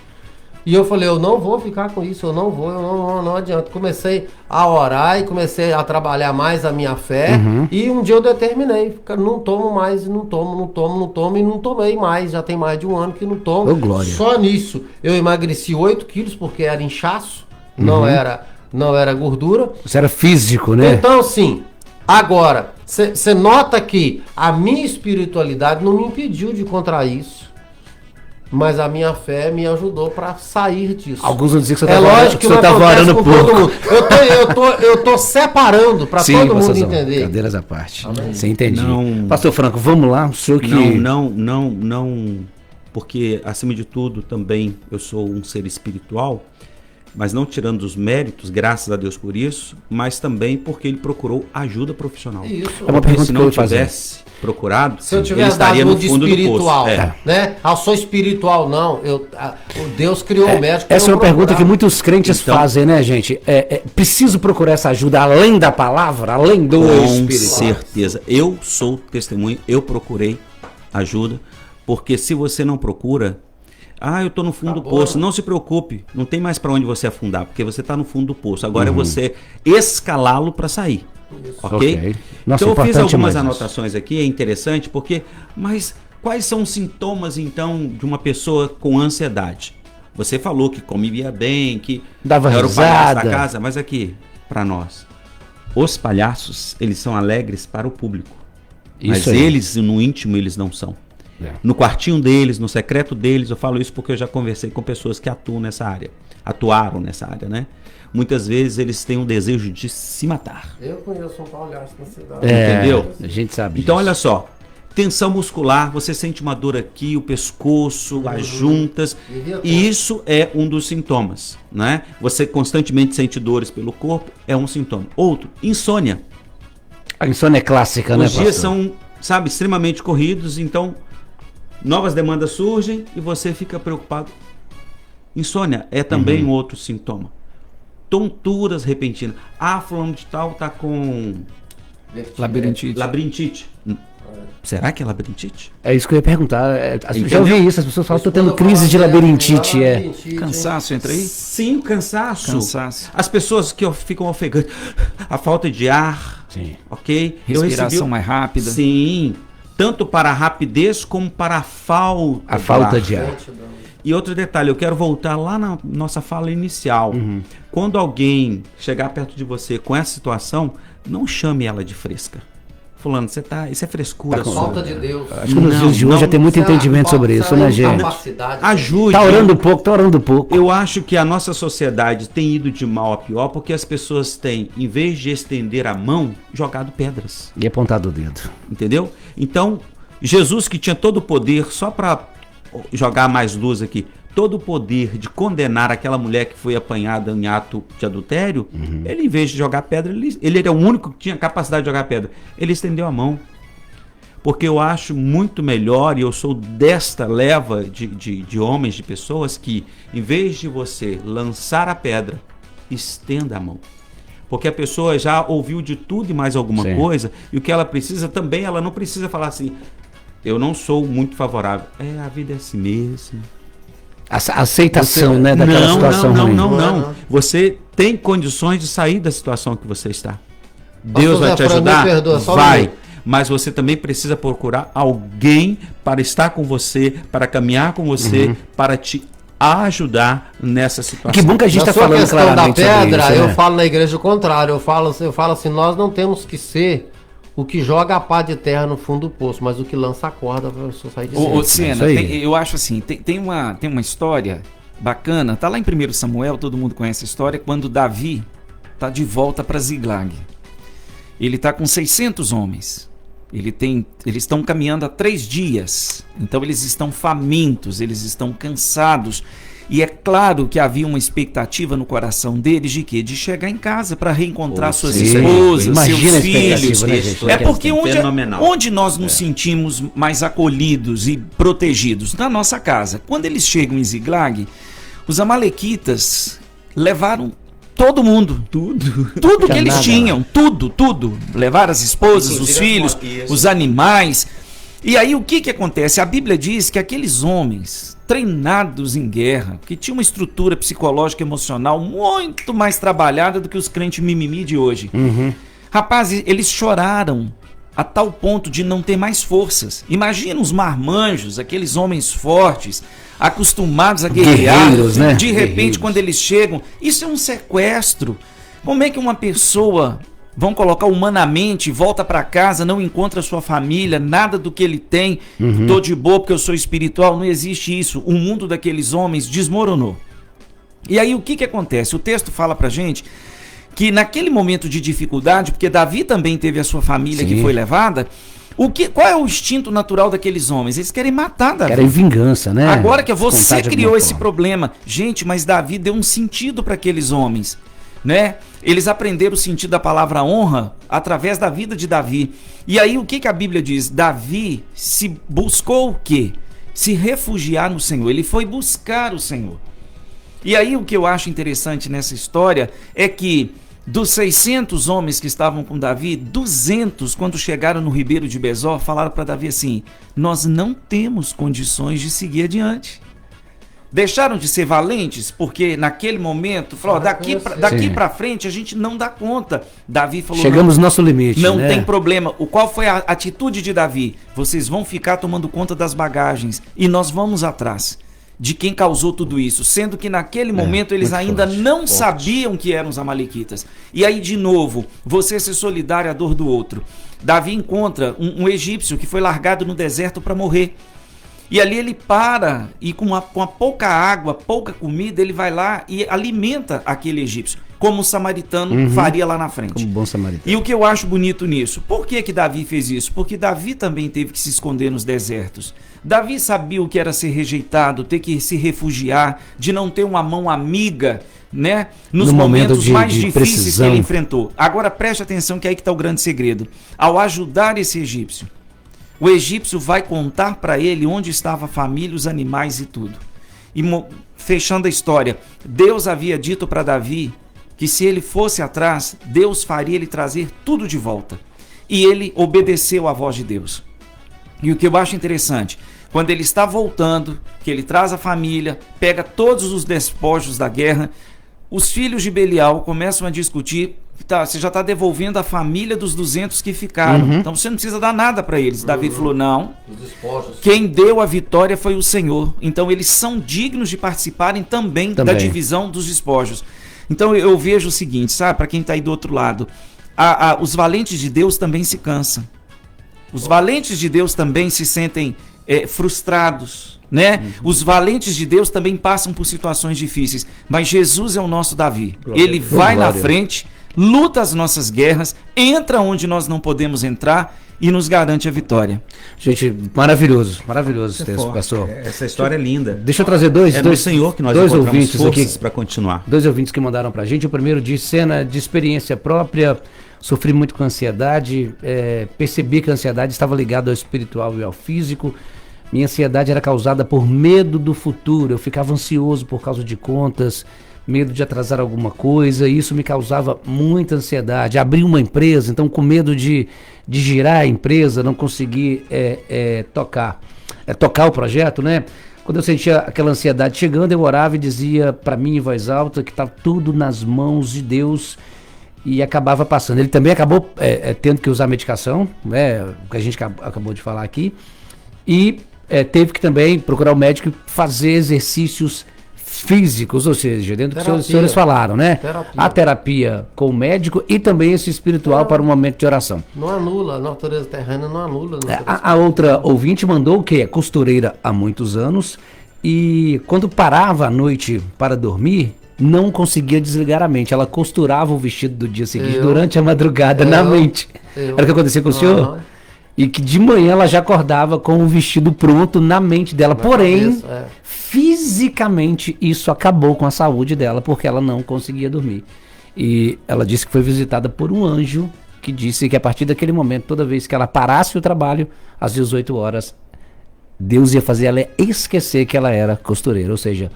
E eu falei, eu não vou ficar com isso, eu não adianta. Comecei a orar e comecei a trabalhar mais a minha fé. E um dia eu determinei, não tomo mais, não tomo, e não tomei mais. Já tem mais de um ano que não tomo. Oh, glória. Só nisso eu emagreci 8 quilos, porque era inchaço, não era gordura. Você era físico, né? Então, sim, agora, você nota que a minha espiritualidade não me impediu de contrair isso. Mas a minha fé me ajudou para sair disso. Alguns vão dizer que você estava estava orando por todo mundo. Eu tô separando para todo mundo entender. Cadeiras à parte. Você entende? Pastor Franco, vamos lá. O senhor que... Não, porque acima de tudo também eu sou um ser espiritual, mas não tirando os méritos, graças a Deus por isso, mas também porque ele procurou ajuda profissional. Isso. É uma pergunta se que eu não vou fazer. tivesse procurado, se eu ele tivesse estaria dado no fundo espiritual, do poço. né? Eu sou espiritual, não. O Deus criou o médico. Essa é uma pergunta que muitos crentes fazem, né, gente? Preciso procurar essa ajuda além da palavra, além do espírito. Com certeza. Eu sou testemunho, eu procurei ajuda, porque se você não procura, eu tô no fundo do poço. Não se preocupe, não tem mais para onde você afundar, porque você tá no fundo do poço. Agora é você escalá-lo para sair. Ok? Nossa, então eu fiz algumas isso. anotações aqui, é interessante, porque, mas quais são os sintomas então de uma pessoa com ansiedade? Você falou que comia bem, que dava era risada. O palhaço da casa, mas aqui, para nós, os palhaços, eles são alegres para o público, mas eles, no íntimo, eles não são. No quartinho deles, no secreto deles, eu falo isso porque eu já conversei com pessoas que atuaram nessa área, né? Muitas vezes eles têm um desejo de se matar. Eu conheço um palhaço na cidade. Entendeu? A gente sabe Então, disso. olha só. Tensão muscular, você sente uma dor aqui, o pescoço, as juntas, e isso é um dos sintomas, né? Você constantemente sente dores pelo corpo, é um sintoma. Outro, insônia. A insônia é clássica, né, Os dias pastor? são, extremamente corridos, então novas demandas surgem e você fica preocupado. Insônia é também um outro sintoma. Tonturas repentinas. Fulano de tal tá com labirintite. Será que é labirintite? É isso que eu ia perguntar. Já ouvi isso, as pessoas falam que estou tendo crise de labirintite. Cansaço entra aí? Sim, cansaço. As pessoas que ficam ofegantes, a falta de ar, Sim. ok? Respiração mais rápida. Sim, tanto para a rapidez como para a falta de ar. E outro detalhe, eu quero voltar lá na nossa fala inicial. Quando alguém chegar perto de você com essa situação, não chame ela de fresca. Fulano, isso é frescura. Falta de Deus. Acho que nos dias de hoje já tem muito entendimento sobre isso, né, gente? Ajude. Tá orando pouco. Eu acho que a nossa sociedade tem ido de mal a pior porque as pessoas têm, em vez de estender a mão, jogado pedras. E apontado o dedo. Entendeu? Então, Jesus, que tinha todo o poder, só para jogar mais luz aqui, todo o poder de condenar aquela mulher que foi apanhada em ato de adultério, ele, em vez de jogar pedra, ele era o único que tinha capacidade de jogar pedra. Ele estendeu a mão. Porque eu acho muito melhor, e eu sou desta leva de homens, de pessoas, que em vez de você lançar a pedra, estenda a mão. Porque a pessoa já ouviu de tudo e mais alguma coisa, e o que ela precisa também, ela não precisa falar assim, eu não sou muito favorável. A vida é assim mesmo. A aceitação, né, daquela situação ruim. Não. Você tem condições de sair da situação que você está. Deus vai te ajudar? Vai. Mas você também precisa procurar alguém para estar com você, para caminhar com você, para te ajudar nessa situação. Que bom que a gente está falando claramente da pedra, sobre isso, eu falo na igreja o contrário. Eu falo assim, nós não temos que ser o que joga a pá de terra no fundo do poço, mas o que lança a corda para a pessoa sair de cima. Siena, eu acho assim, tem uma história bacana, tá lá em 1 Samuel, todo mundo conhece a história, quando Davi tá de volta para Ziglag. Ele tá com 600 homens. Eles estão caminhando há 3 dias, então eles estão famintos, eles estão cansados. E é claro que havia uma expectativa no coração deles de quê? De chegar em casa para reencontrar suas esposas, seus filhos. Né, gente? É porque onde nós nos sentimos mais acolhidos e protegidos? Na nossa casa. Quando eles chegam em Ziglag, os amalequitas levaram todo mundo. Tudo que eles tinham. Tudo. Levaram as esposas, os filhos, os animais. E aí o que acontece? A Bíblia diz que aqueles homens treinados em guerra, que tinham uma estrutura psicológica e emocional muito mais trabalhada do que os crentes mimimi de hoje. Rapaz, eles choraram a tal ponto de não ter mais forças. Imagina os marmanjos, aqueles homens fortes, acostumados a guerrear, né? De repente quando eles chegam, isso é um sequestro. Como é que uma pessoa, vão colocar humanamente, volta para casa, não encontra sua família, nada do que ele tem, tô de boa porque eu sou espiritual? Não existe isso. O mundo daqueles homens desmoronou. E aí o que acontece? O texto fala pra gente que naquele momento de dificuldade, porque Davi também teve a sua família que foi levada, qual é o instinto natural daqueles homens? Eles querem matar Davi. Querem vingança, né? Agora que você criou esse problema. Gente, mas Davi deu um sentido para aqueles homens, né? Eles aprenderam o sentido da palavra honra através da vida de Davi. E aí o que a Bíblia diz? Davi se buscou o quê? Se refugiar no Senhor. Ele foi buscar o Senhor. E aí o que eu acho interessante nessa história é que dos 600 homens que estavam com Davi, 200, quando chegaram no Ribeiro de Besor, falaram para Davi assim: nós não temos condições de seguir adiante. Deixaram de ser valentes, porque naquele momento, falou, daqui para frente a gente não dá conta. Davi falou, chegamos no nosso limite. Não tem problema. Qual foi a atitude de Davi? Vocês vão ficar tomando conta das bagagens e nós vamos atrás de quem causou tudo isso, sendo que naquele momento eles ainda não sabiam que eram os amalequitas. E aí, de novo, você ser solidário à dor do outro. Davi encontra um egípcio que foi largado no deserto para morrer. E ali ele para e com a pouca água, pouca comida, ele vai lá e alimenta aquele egípcio, como o samaritano faria lá na frente. Como bom samaritano. E o que eu acho bonito nisso? Por que Davi fez isso? Porque Davi também teve que se esconder nos desertos. Davi sabia o que era ser rejeitado, ter que se refugiar, de não ter uma mão amiga, né? Nos momentos mais difíceis que ele enfrentou. Agora preste atenção que é aí que está o grande segredo. Ao ajudar esse egípcio, o egípcio vai contar para ele onde estava a família, os animais e tudo. E fechando a história, Deus havia dito para Davi que se ele fosse atrás, Deus faria ele trazer tudo de volta. E ele obedeceu à voz de Deus. E o que eu acho interessante, quando ele está voltando, que ele traz a família, pega todos os despojos da guerra, os filhos de Belial começam a discutir, você já está devolvendo a família dos 200 que ficaram, então você não precisa dar nada para eles. Davi falou, não, quem deu a vitória foi o Senhor, então eles são dignos de participarem também. Da divisão dos despojos. Então eu vejo o seguinte, sabe, para quem está aí do outro lado, os valentes de Deus também se cansam, os valentes de Deus também se sentem frustrados, né? Os valentes de Deus também passam por situações difíceis, mas Jesus é o nosso Davi. Ele vai na frente, luta as nossas guerras, entra onde nós não podemos entrar e nos garante a vitória. Gente, maravilhoso esse texto, pastor. Essa história é linda. Deixa eu trazer dois Senhor que nós dois ouvintes aqui para continuar. Dois ouvintes que mandaram pra gente. O primeiro diz, cena de experiência própria, sofri muito com ansiedade, percebi que a ansiedade estava ligada ao espiritual e ao físico. Minha ansiedade era causada por medo do futuro, eu ficava ansioso por causa de contas, medo de atrasar alguma coisa, e isso me causava muita ansiedade. Abri uma empresa, então com medo de girar a empresa, não conseguir tocar o projeto, né? Quando eu sentia aquela ansiedade chegando, eu orava e dizia para mim em voz alta que estava tudo nas mãos de Deus, e acabava passando. Ele também acabou tendo que usar medicação, né? O que a gente acabou de falar aqui, e teve que também procurar o médico fazer exercícios físicos, ou seja, dentro do que os senhores falaram, né? A terapia com o médico e também esse espiritual para um momento de oração. Não anula, a natureza terrena não anula. A outra ouvinte mandou que é costureira há muitos anos e quando parava à noite para dormir, não conseguia desligar a mente. Ela costurava o vestido do dia seguinte durante a madrugada na mente. Era o que acontecia com o senhor? E que de manhã ela já acordava com o vestido pronto na mente dela. Porém, fisicamente, isso acabou com a saúde dela, porque ela não conseguia dormir. E ela disse que foi visitada por um anjo, que disse que a partir daquele momento, toda vez que ela parasse o trabalho, às 18 horas, Deus ia fazer ela esquecer que ela era costureira. Ou seja,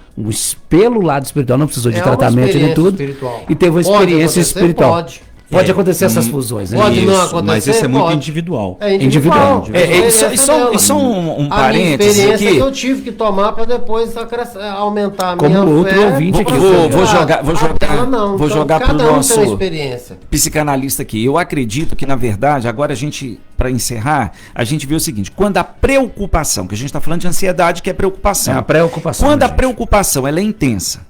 pelo lado espiritual, não precisou de tratamento nem tudo. Espiritual. E teve uma experiência espiritual. Pode acontecer essas fusões, né? Pode não acontecer, mas isso é muito individual. É individual. E só um parênteses aqui. A aqui. Que eu tive que tomar para depois aumentar a minha como outro fé. ouvinte aqui. Vou jogar para o nosso experiência. Psicanalista aqui. Eu acredito que, na verdade, agora a gente, para encerrar, a gente vê o seguinte, quando a preocupação, que a gente está falando de ansiedade, que é preocupação. A preocupação. Quando a preocupação ela é intensa,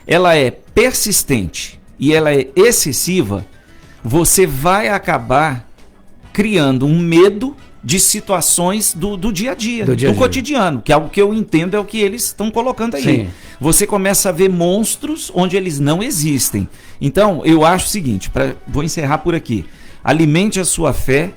ela é persistente e ela é excessiva, você vai acabar criando um medo de situações do dia a dia, do cotidiano, que é algo que eu entendo é o que eles estão colocando aí. Sim. Você começa a ver monstros onde eles não existem. Então, eu acho o seguinte, vou encerrar por aqui. Alimente a sua fé,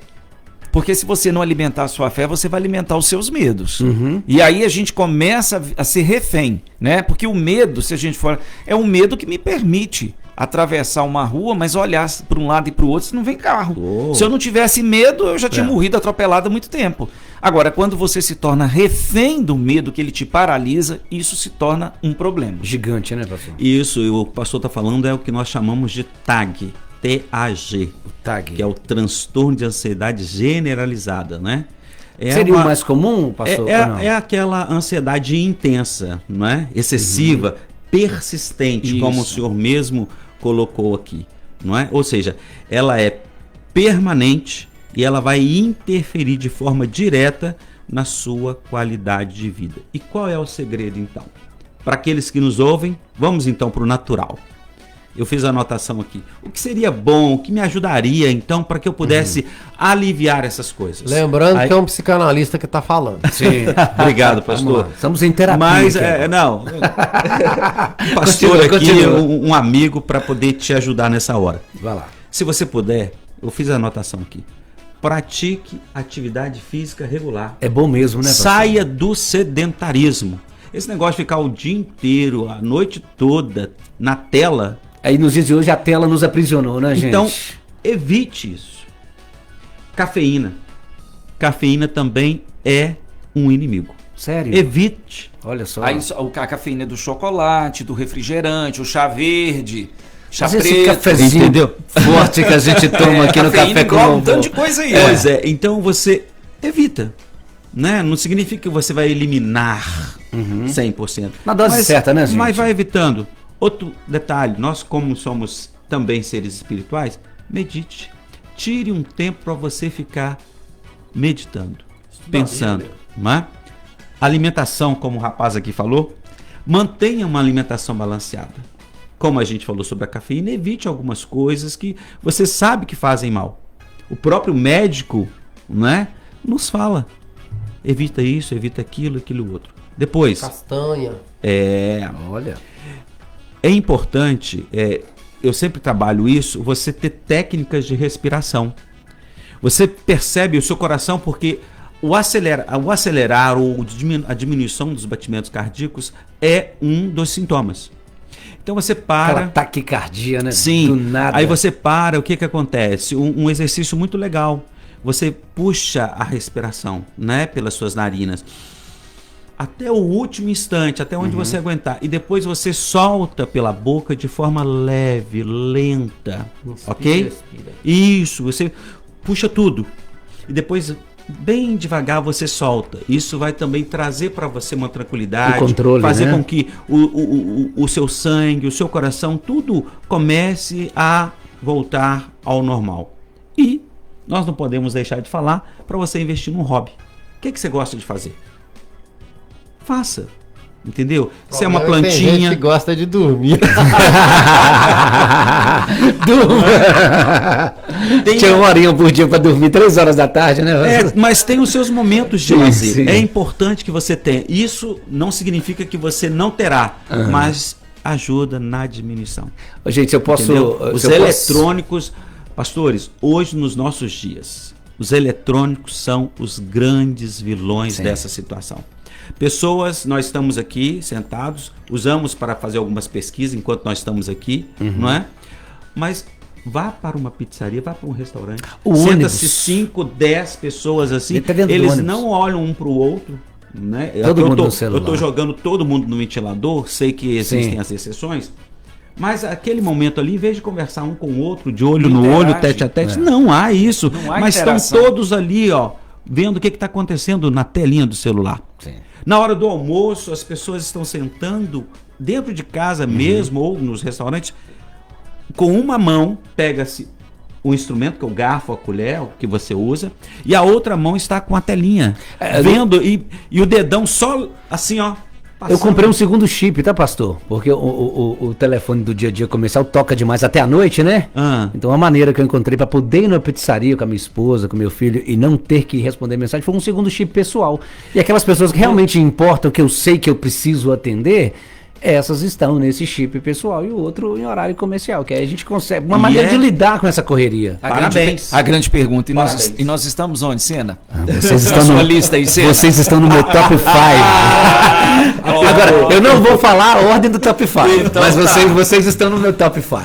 porque se você não alimentar a sua fé, você vai alimentar os seus medos. E aí a gente começa a ser refém, né? Porque o medo, se a gente for... é um medo que me permite atravessar uma rua, mas olhar para um lado e para o outro, se não vem carro. Se eu não tivesse medo, eu já tinha morrido atropelado há muito tempo. Agora, quando você se torna refém do medo, que ele te paralisa, isso se torna um problema. Gigante, né, pastor? Isso, o pastor está falando é o que nós chamamos de TAG. TAG. TAG. Que é o transtorno de ansiedade generalizada, né? Seria o mais comum, pastor? É aquela ansiedade intensa, não é? Excessiva, persistente, como o senhor mesmo colocou aqui, não é? Ou seja, ela é permanente e ela vai interferir de forma direta na sua qualidade de vida. E qual é o segredo, então? Para aqueles que nos ouvem, vamos então para o natural. Eu fiz a anotação aqui. O que seria bom, o que me ajudaria, então, para que eu pudesse aliviar essas coisas? Lembrando que é um psicanalista que está falando. Sim, obrigado, pastor. Estamos em terapia. Mas, não. Pastor continua. Um amigo para poder te ajudar nessa hora. Vai lá. Se você puder, eu fiz a anotação aqui. Pratique atividade física regular. É bom mesmo, né, pastor? Saia do sedentarismo. Esse negócio de ficar o dia inteiro, a noite toda, na tela... Aí nos dias de hoje a tela nos aprisionou, né, gente? Então, evite isso. Cafeína. Cafeína também é um inimigo. Sério? Evite. Olha só. Aí a cafeína é do chocolate, do refrigerante, o chá verde, chá Mas esse preto. cafezinho entendeu? forte que a gente toma aqui no cafeína café com engloba um louvor. tanto de coisa aí. Pois é, então você evita. Né? Não significa que você vai eliminar 100%. Na dose certa, né, gente? Mas vai evitando. Outro detalhe, nós como somos também seres espirituais, medite. Tire um tempo para você ficar meditando, pensando. Não é? Alimentação, como o rapaz aqui falou, mantenha uma alimentação balanceada. Como a gente falou sobre a cafeína, evite algumas coisas que você sabe que fazem mal. O próprio médico, né, nos fala. Evita isso, evita aquilo, aquilo outro. Depois, Castanha. Olha. é importante, eu sempre trabalho isso, você ter técnicas de respiração. Você percebe o seu coração porque o acelerar ou a diminuição dos batimentos cardíacos é um dos sintomas. Então você para... Aquela taquicardia, né? Sim, Do nada. aí você para, o que acontece? Um exercício muito legal. Você puxa a respiração, né, pelas suas narinas, até o último instante, até onde você aguentar. E depois você solta pela boca de forma leve, lenta, Inspira, ok? expira. Isso, você puxa tudo. E depois, bem devagar, você solta. Isso vai também trazer para você uma tranquilidade. Um controle, fazer né? com que o seu sangue, o seu coração, tudo comece a voltar ao normal. E nós não podemos deixar de falar para você investir num hobby. O que você gosta de fazer? Faça. Entendeu? Se é uma Tem gente plantinha. que gosta de dormir. Tinha 1 horinha por dia pra dormir, 3 horas da tarde, né? Mas tem os seus momentos de Sim, lazer. sim. É importante que você tenha. Isso não significa que você não terá, mas ajuda na diminuição. Ô, gente, eu posso... Entendeu? Os se eu posso- eletrônicos, pastores, hoje nos nossos dias, os eletrônicos são os grandes vilões Sim. dessa situação. Pessoas, nós estamos aqui sentados, usamos para fazer algumas pesquisas enquanto nós estamos aqui, não é? Mas vá para uma pizzaria, vá para um restaurante, O senta-se ônibus. 5, 10 pessoas assim, Ele tá dentro do eles ônibus. não olham um para o outro. Né? Todo mundo no Eu celular. estou jogando todo mundo no ventilador, sei que existem Sim. as exceções, mas aquele momento ali, em vez de conversar um com o outro, de olho Não no olho, interage. tete a tete, não há isso. Não há Mas estão interação. todos ali, ó, vendo o que está acontecendo na telinha do celular. Sim. Na hora do almoço, as pessoas estão sentando dentro de casa mesmo, ou nos restaurantes, com uma mão, pega-se o instrumento, que é o garfo, a colher, o que você usa, e a outra mão está com a telinha, vendo, e o dedão só assim, ó. Eu passando. comprei um segundo chip, tá, pastor? Porque o telefone do dia a dia comercial toca demais até a noite, né? Ah. Então a maneira que eu encontrei pra poder ir na pizzaria com a minha esposa, com meu filho e não ter que responder mensagem foi um segundo chip pessoal. E aquelas pessoas que realmente importam, que eu sei que eu preciso atender, essas estão nesse chip pessoal e o outro em horário comercial, que aí a gente consegue uma E maneira é- de lidar com essa correria. Parabéns. A grande pergunta. Parabéns. E nós estamos onde, Sena? Vocês Na sua lista aí, Sena. Vocês estão no meu top 5. Agora, eu não vou falar a ordem do top 5, Então mas tá. vocês estão no meu top 5.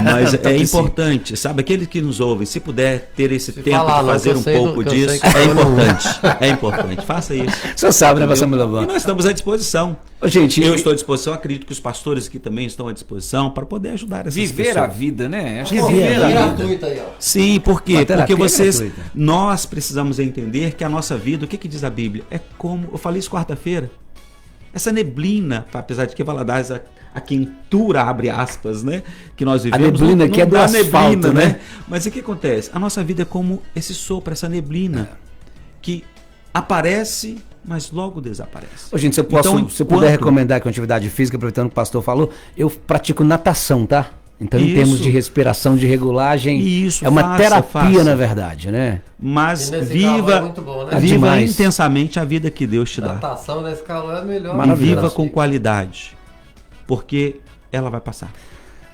Mas é Top importante, sabe? Aqueles que nos ouvem, se puder ter esse tempo falar, de não, fazer que eu um sei pouco que eu disso, sei que é eu não- importante. É importante. Faça isso. O senhor sabe, né, pastor Entendeu? Milovan? E nós estamos à disposição. Ô, gente, Eu estou à disposição, acredito que os pastores aqui também estão à disposição para poder ajudar essas Viver pessoas. a vida, né? Acho que Viver viver a a vida. Gratuita aí, ó. Sim, por quê? Uma terapia Porque vocês, gratuita. nós precisamos entender que a nossa vida, o que diz a Bíblia? É como, eu falei isso quarta-feira, essa neblina, apesar de que Valadares, a quentura, abre aspas, né? Que nós vivemos. neblina aqui é do dá asfalto, né? Mas o que acontece? A nossa vida é como esse sopro, essa neblina, que aparece, mas logo desaparece. Ô, gente, se eu posso, Então, se eu puder enquanto- recomendar aqui uma atividade física, aproveitando que o pastor falou, eu pratico natação, tá? Então, em Isso. termos de respiração, de regulagem, Isso, é uma faça, terapia, faça. na verdade, né? Mas E nesse calor é viva, muito bom, né? É viva demais. intensamente a vida que Deus te dá. Natação nesse calor é melhor. E Maravilhoso. viva com qualidade, porque ela vai passar.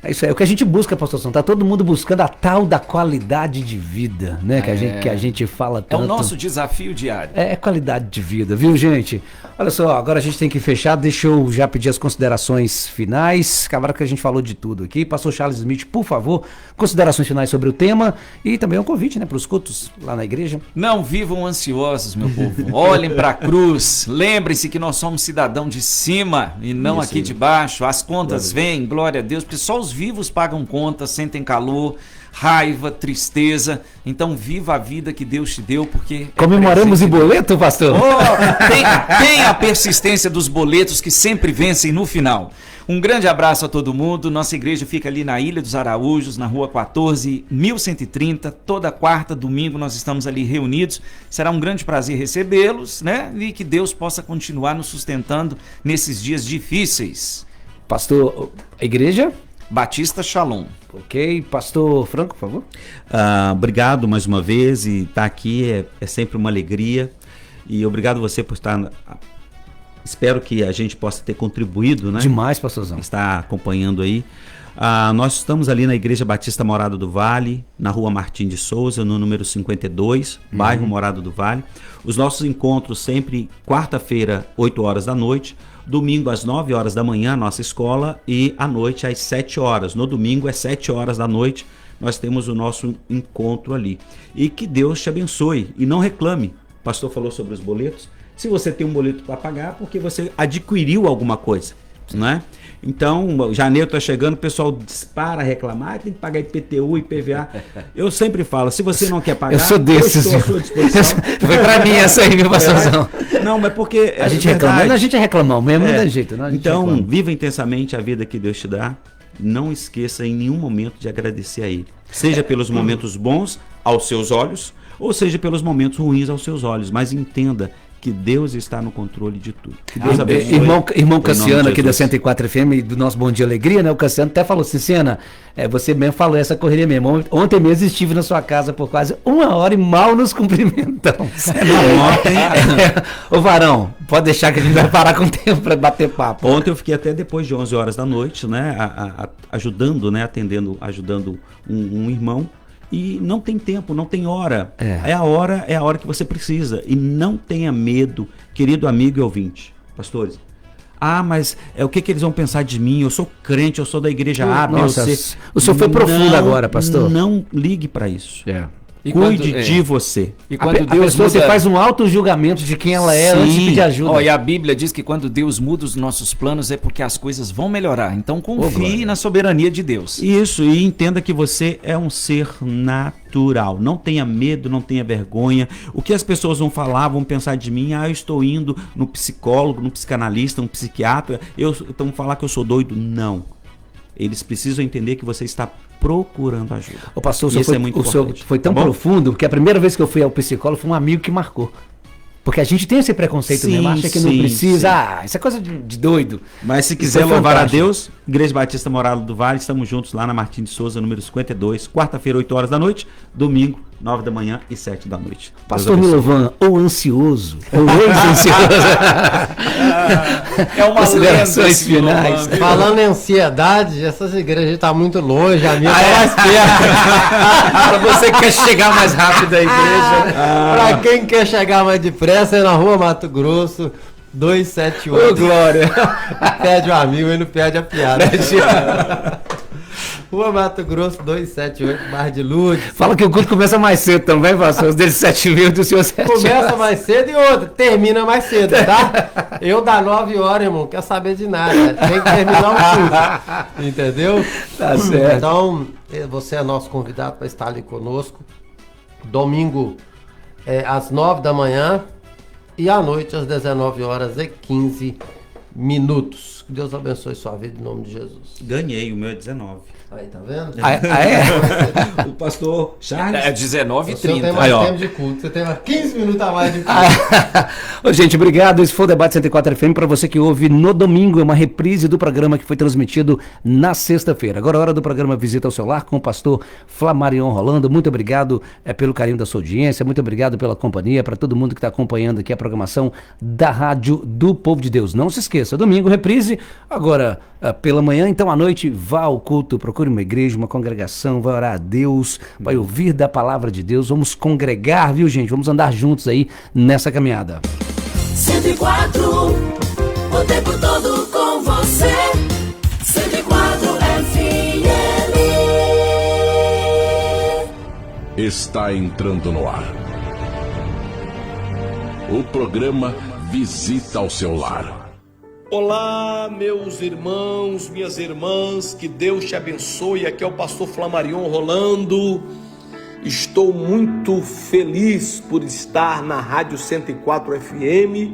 É isso aí, é o que a gente busca, pastor São. Tá todo mundo buscando a tal da qualidade de vida, né? Que a gente fala É tanto. o nosso desafio diário. É qualidade de vida, viu, gente? Olha só, agora a gente tem que fechar. Deixa eu já pedir as considerações finais. Acabaram que a gente falou de tudo aqui. Pastor Charles Smith, por favor, considerações finais sobre o tema e também um convite, né, para os cultos lá na igreja. Não vivam ansiosos, meu povo. Olhem para a cruz. Lembrem-se que nós somos cidadão de cima e não aqui de baixo. As contas vêm, glória a Deus, porque só os vivos pagam contas, sentem calor, raiva, tristeza. Então viva a vida que Deus te deu, porque Comemoramos em boleto, pastor? Tem a persistência dos boletos que sempre vencem no final. Um grande abraço a todo mundo. Nossa igreja fica ali na Ilha dos Araújos, na rua 14, 1130. Toda quarta, domingo nós estamos ali reunidos. Será um grande prazer recebê-los, né? E que Deus possa continuar nos sustentando nesses dias difíceis. Pastor, a igreja? Batista Shalom. Ok, pastor Franco, por favor. Obrigado mais uma vez, e estar aqui é sempre uma alegria, e obrigado você por estar, espero que a gente possa ter contribuído, né? Demais, pastorzão. Está acompanhando aí. Nós estamos ali na Igreja Batista Morada do Vale, na rua Martim de Souza, no número 52, bairro Morada do Vale. Os nossos encontros sempre quarta-feira, 8 horas da noite, domingo às 9 horas da manhã, nossa escola, e à noite às 7 horas. No domingo às 7 horas da noite, nós temos o nosso encontro ali. E que Deus te abençoe e não reclame. O pastor falou sobre os boletos. Se você tem um boleto para pagar, porque você adquiriu alguma coisa, né? Então, janeiro está chegando, o pessoal dispara a reclamar, tem que pagar IPTU, IPVA. Eu sempre falo, se você não quer pagar, eu sou desses. eu estou à sua disposição. Foi para mim essa aí, meu pastorzão. Não, mas porque a gente reclama, a gente é reclamão mesmo, não tem jeito. Não, então, reclama. Viva intensamente a vida que Deus te dá. Não esqueça em nenhum momento de agradecer a Ele. Seja pelos momentos bons aos seus olhos, ou seja pelos momentos ruins aos seus olhos. Mas entenda que Deus está no controle de tudo. Que Deus abençoe. Irmão Cassiano aqui da 104 FM, do nosso Bom Dia Alegria, né? O Cassiano até falou assim, Siena, você mesmo falou essa correria mesmo. Ontem mesmo estive na sua casa por quase 1 hora e mal nos cumprimentamos. Ô Varão, pode deixar que a gente vai parar com o tempo para bater papo. Ontem eu fiquei até depois de 11 horas da noite, né? Ajudando, né? Ajudando um irmão. E não tem tempo, não tem hora. É a hora que você precisa. E não tenha medo, querido amigo e ouvinte. Pastores, mas o que eles vão pensar de mim? Eu sou crente, eu sou da igreja A, B ou C. O senhor foi profundo agora, pastor. Não ligue para isso. E Cuide de você. E quando Deus você faz um auto-julgamento de quem ela é antes de pedir ajuda. E a Bíblia diz que quando Deus muda os nossos planos é porque as coisas vão melhorar. Então confie na soberania de Deus. Isso, e entenda que você é um ser natural. Não tenha medo, não tenha vergonha. O que as pessoas vão falar, vão pensar de mim, eu estou indo no psicólogo, no psicanalista, no psiquiatra, vão falar que eu sou doido. Não. Eles precisam entender que você está procurando ajuda. O pastor, o senhor foi tão profundo, porque a primeira vez que eu fui ao psicólogo foi um amigo que marcou. Porque a gente tem esse preconceito mesmo, acha que não precisa, isso é coisa de doido. Mas se quiser louvar a Deus, Igreja Batista Morada do Vale, estamos juntos lá na Martim de Souza, número 52, quarta-feira, 8 horas da noite, domingo, 9 da manhã e 7 da noite. Pastor Milovan, ou ansioso, ou ex-ansioso. É uma considerações finais. Falando em ansiedade, essas igrejas estão muito longe, a minha está mais perto. Para você que quer chegar mais rápido à igreja. Para quem quer chegar mais depressa, é na rua Mato Grosso, 278. Ô, Glória. Pede o amigo e não pede a piada. Rua Mato Grosso, 278, Barra de Lourdes. Fala que o culto começa mais cedo também, pastor. Os deles 7 mil, do senhor 7 Começa mais cedo e outra, termina mais cedo, tá? Eu dá 9 horas, irmão, quer saber de nada. Tem que terminar o culto. Entendeu? Tá certo. Então, você é nosso convidado para estar ali conosco. Domingo, às 9 da manhã e à noite, às 19 horas e 15 minutos. Que Deus abençoe sua vida em nome de Jesus. Ganhei, o meu é 19. Aí, tá vendo? O pastor Charles. É 19h30. Você tem mais tempo de culto. Você tem mais 15 minutos a mais de culto. Gente, obrigado. Esse foi o Debate 104 FM. Para você que ouve no domingo, é uma reprise do programa que foi transmitido na sexta-feira. Agora é hora do programa Visita ao Seu Lar com o pastor Flamarion Rolando. Muito obrigado pelo carinho da sua audiência. Muito obrigado pela companhia. Para todo mundo que está acompanhando aqui a programação da Rádio do Povo de Deus. Não se esqueça. esqueça, domingo reprise, agora pela manhã, então à noite vá ao culto, procure uma igreja, uma congregação, vai orar a Deus, vai ouvir da palavra de Deus, vamos congregar, viu gente? Vamos andar juntos aí nessa caminhada. 104, o tempo todo com você, 104 FM. Está entrando no ar. O programa Visita ao Seu Lar. Olá, meus irmãos, minhas irmãs, que Deus te abençoe. Aqui é o pastor Flamarion Rolando. Estou muito feliz por estar na Rádio 104 FM.